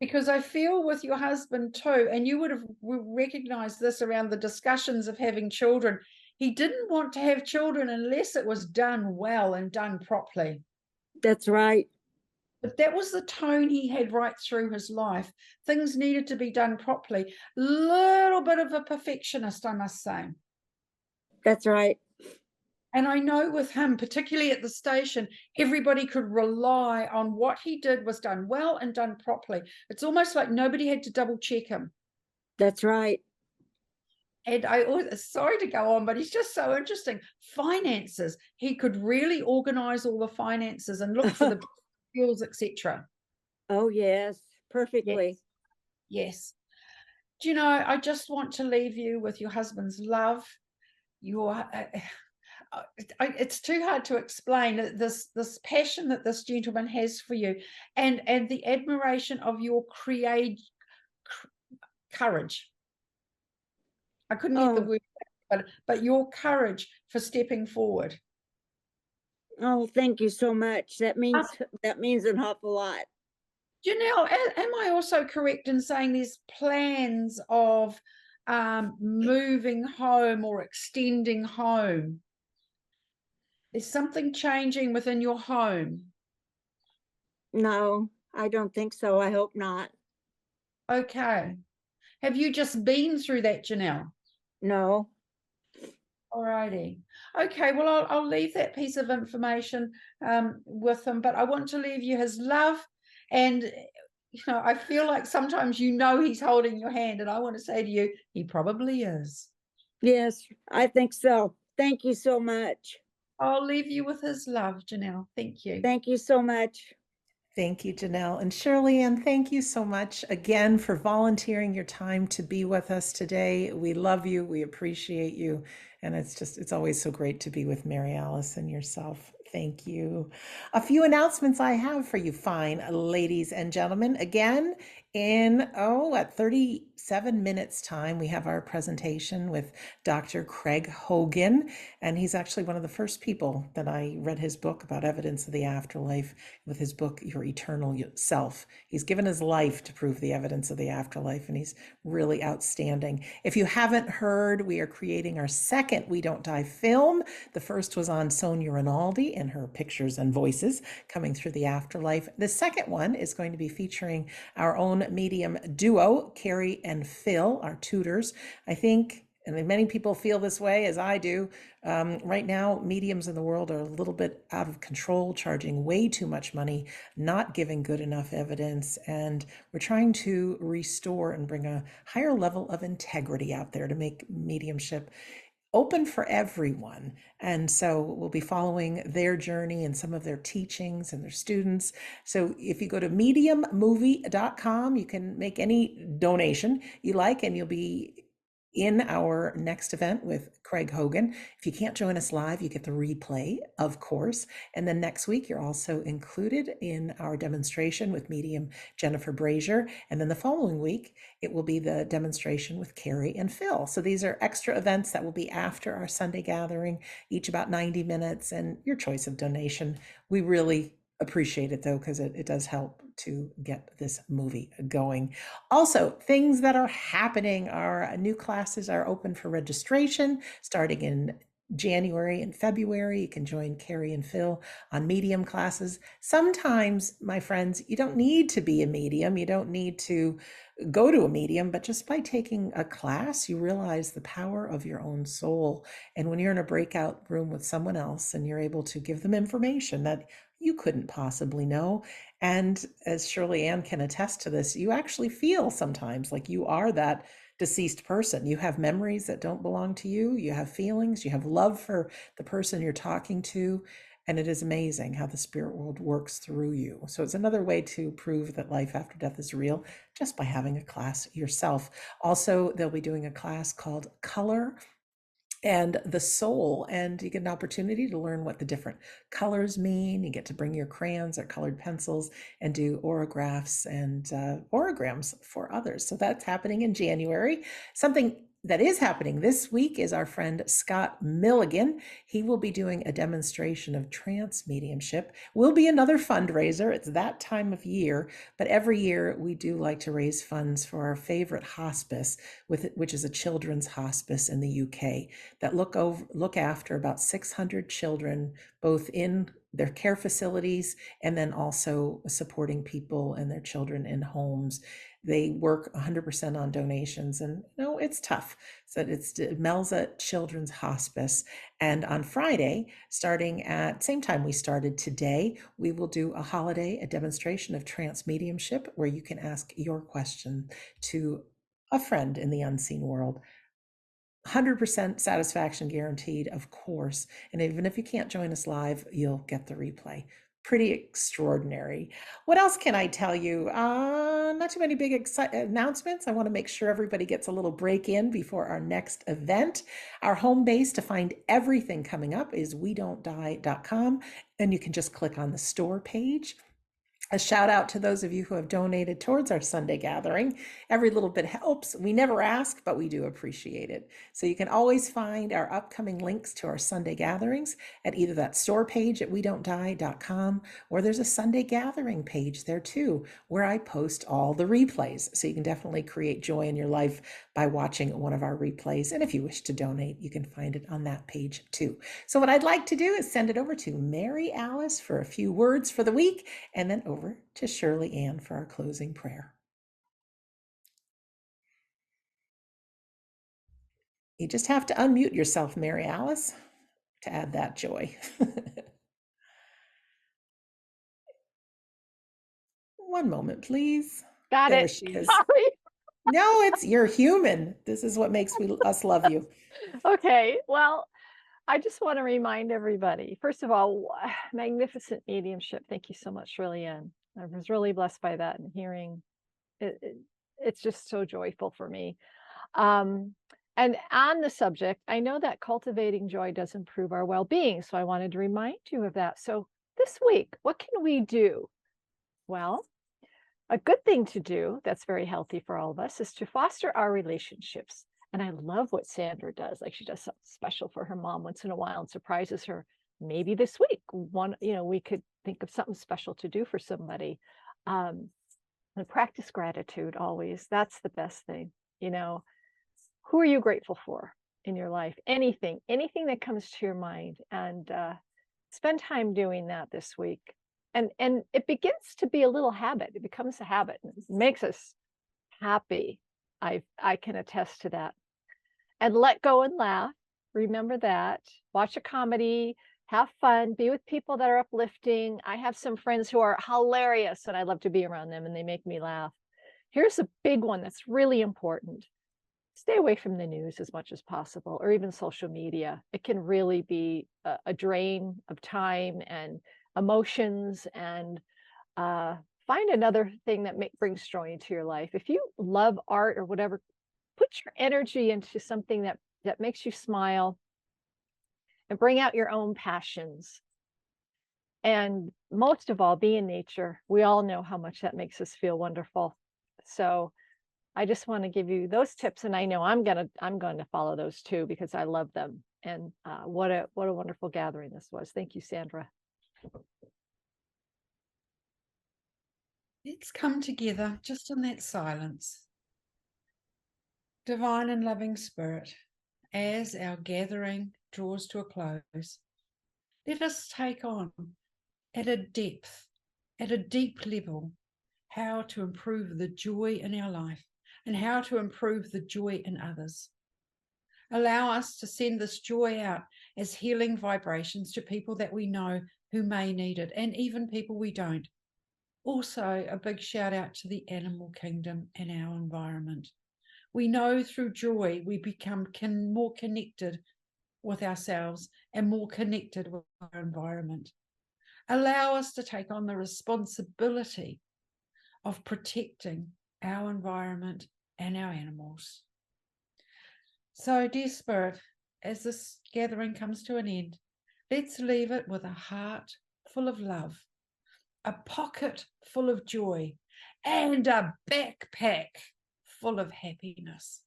Speaker 2: Because I feel with your husband too, and you would have recognized this around the discussions of having children. He didn't want to have children unless it was done well and done properly.
Speaker 8: That's right.
Speaker 2: But that was the tone he had right through his life. Things needed to be done properly. Little bit of a perfectionist, I must say.
Speaker 8: That's right.
Speaker 2: And I know with him, particularly at the station, everybody could rely on what he did was done well and done properly. It's almost like nobody had to double check him.
Speaker 8: That's right.
Speaker 2: And I always, sorry to go on, but he's just so interesting. Finances, he could really organize all the finances and look for the bills, etc.
Speaker 8: Oh, yes.
Speaker 2: Yes,
Speaker 8: Perfectly.
Speaker 2: yes. Do you know, I just want to leave you with your husband's love, your it's too hard to explain this passion that this gentleman has for you, and the admiration of your courage. I couldn't get the
Speaker 8: Oh,
Speaker 2: word, but your courage for stepping forward.
Speaker 8: oh, thank you so much. That
Speaker 2: Uh,
Speaker 8: means an awful lot.
Speaker 2: Janelle, am I also correct in saying there's plans of moving home or extending home? Is something changing within your home?
Speaker 8: No, I don't think so. I hope not.
Speaker 2: Okay. Have you just been through that, Janelle?
Speaker 8: No.
Speaker 2: All righty. Okay, well, I'll leave that piece of information with him, but I want to leave you his love. And, you know, I feel like sometimes you know he's holding your hand, and I want to say to you, he probably is.
Speaker 8: Yes, I think so. Thank you so much.
Speaker 2: I'll leave you with his love, Janelle. Thank you.
Speaker 8: Thank you so much.
Speaker 1: Thank you, Janelle. And Shirley Ann, thank you so much again for volunteering your time to be with us today. We love you. We appreciate you. And it's always so great to be with Mary Alice and yourself. Thank you. A few announcements I have for you, fine ladies and gentlemen. Again, at 37 minutes time, we have our presentation with Dr. Craig Hogan. And he's actually one of the first people that I read his book about evidence of the afterlife with his book, Your Eternal Self. He's given his life to prove the evidence of the afterlife, and he's really outstanding. If you haven't heard, we are creating our second We Don't Die film. The first was on Sonia Rinaldi and her pictures and voices coming through the afterlife. The second one is going to be featuring our own medium duo, Carrie and Phil, our tutors. I think, and many people feel this way as I do, right now, mediums in the world are a little bit out of control, charging way too much money, not giving good enough evidence. And we're trying to restore and bring a higher level of integrity out there to make mediumship open for everyone. And so we'll be following their journey and some of their teachings and their students. So if you go to mediummovie.com, you can make any donation you like, and you'll be in our next event with Craig Hogan. If you can't join us live, you get the replay, of course. And then next week, you're also included in our demonstration with medium Jennifer Brazier. And then the following week, it will be the demonstration with Carrie and Phil. So these are extra events that will be after our Sunday gathering, each about 90 minutes, and your choice of donation. We really appreciate it though, because it does help to get this movie going. Also, things that are happening, our new classes are open for registration starting in January and February. You can join Carrie and Phil on medium classes. Sometimes, my friends, you don't need to be a medium. You don't need to go to a medium, but just by taking a class, you realize the power of your own soul. And when you're in a breakout room with someone else and you're able to give them information that you couldn't possibly know. And as Shirley Ann can attest to this, you actually feel sometimes like you are that deceased person. You have memories that don't belong to you. You have feelings, you have love for the person you're talking to. And it is amazing how the spirit world works through you. So it's another way to prove that life after death is real, just by having a class yourself. Also, they'll be doing a class called Color and the Soul, and you get an opportunity to learn what the different colors mean. You get to bring your crayons or colored pencils and do orographs and orograms for others. So that's happening in January. Something that is happening this week is our friend Scott Milligan. He will be doing a demonstration of trance mediumship. Will be another fundraiser. It's that time of year, but every year we do like to raise funds for our favorite hospice, which is a children's hospice in the UK that look after about 600 children, both in their care facilities and then also supporting people and their children in homes. They work 100% on donations, and it's tough. So it's Melza Children's Hospice. And on Friday, starting at same time we started today, we will do a demonstration of trance mediumship where you can ask your question to a friend in the unseen world. 100% satisfaction guaranteed, of course. And even if you can't join us live, you'll get the replay. Pretty extraordinary. What else can I tell you? Not too many big announcements. I want to make sure everybody gets a little break in before our next event. Our home base to find everything coming up is wedon'tdie.com, and you can just click on the store page. A shout out to those of you who have donated towards our Sunday gathering. Every little bit helps. We never ask, but we do appreciate it. So you can always find our upcoming links to our Sunday gatherings at either that store page at wedon'tdie.com, or there's a Sunday gathering page there too, where I post all the replays. So you can definitely create joy in your life by watching one of our replays. And if you wish to donate, you can find it on that page too. So what I'd like to do is send it over to Mary Alice for a few words for the week, and then over to Shirley Ann for our closing prayer. You just have to unmute yourself, Mary Alice, to add that joy. One moment, please.
Speaker 3: Got
Speaker 1: There
Speaker 3: it.
Speaker 1: she is.
Speaker 3: Sorry.
Speaker 1: No, you're human. This is what makes us love you.
Speaker 3: Okay. Well, I just want to remind everybody, first of all, magnificent mediumship. Thank you so much, Shirley Ann. I was really blessed by that and hearing it, it's just so joyful for me. And on the subject, I know that cultivating joy does improve our well-being. So I wanted to remind you of that. So this week, what can we do? Well, a good thing to do that's very healthy for all of us is to foster our relationships. And I love what Sandra does. Like she does something special for her mom once in a while and surprises her. Maybe this week, we could think of something special to do for somebody. And practice gratitude always. That's the best thing. Who are you grateful for in your life? Anything that comes to your mind, and spend time doing that this week. And it begins to be a little habit. It becomes a habit and it makes us happy. I can attest to that. And let go and laugh. Remember that. Watch a comedy, have fun, be with people that are uplifting. I have some friends who are hilarious and I love to be around them and they make me laugh. Here's a big one that's really important. Stay away from the news as much as possible, or even social media. It can really be a drain of time and emotions, and find another thing that brings joy into your life. If you love art or whatever, put your energy into something that makes you smile and bring out your own passions. And most of all, be in nature. We all know how much that makes us feel wonderful. So I just want to give you those tips, and I know I'm going to follow those too because I love them. And what a wonderful gathering this was. Thank you, Sandra.
Speaker 2: Let's come together just in that silence. Divine and loving Spirit, as our gathering draws to a close, let us take on at a depth, at a deep level, how to improve the joy in our life and how to improve the joy in others. Allow us to send this joy out as healing vibrations to people that we know who may need it, and even people we don't. Also, a big shout out to the animal kingdom and our environment. We know through joy we become more connected with ourselves and more connected with our environment. Allow us to take on the responsibility of protecting our environment and our animals. So, dear Spirit, as this gathering comes to an end, let's leave it with a heart full of love, a pocket full of joy, and a backpack full of happiness.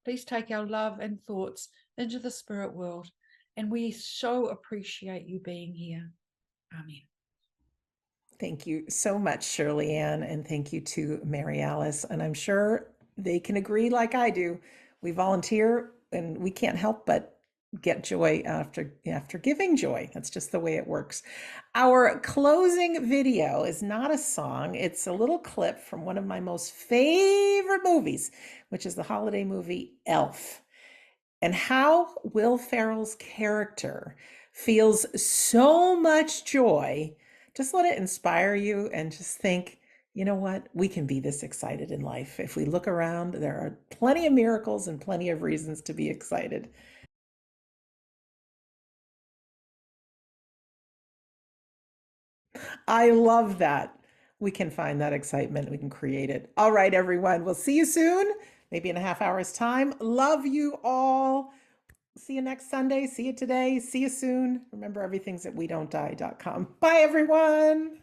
Speaker 2: Please take our love and thoughts into the spirit world. And we so appreciate you being here. Amen.
Speaker 1: Thank you so much, Shirley Ann, and thank you to Mary Alice. And I'm sure they can agree like I do. We volunteer and we can't help but get joy after giving joy. That's just the way it works. Our closing video is not a song. It's a little clip from one of my most favorite movies, which is the holiday movie Elf. And how Will Ferrell's character feels so much joy. Just let it inspire you and just think, you know what? We can be this excited in life. If we look around, there are plenty of miracles and plenty of reasons to be excited. I love that. We can find that excitement. We can create it. All right, everyone. We'll see you soon, maybe in a half hour's time. Love you all. See you next Sunday. See you today. See you soon. Remember, everything's at we don't die.com. Bye, everyone.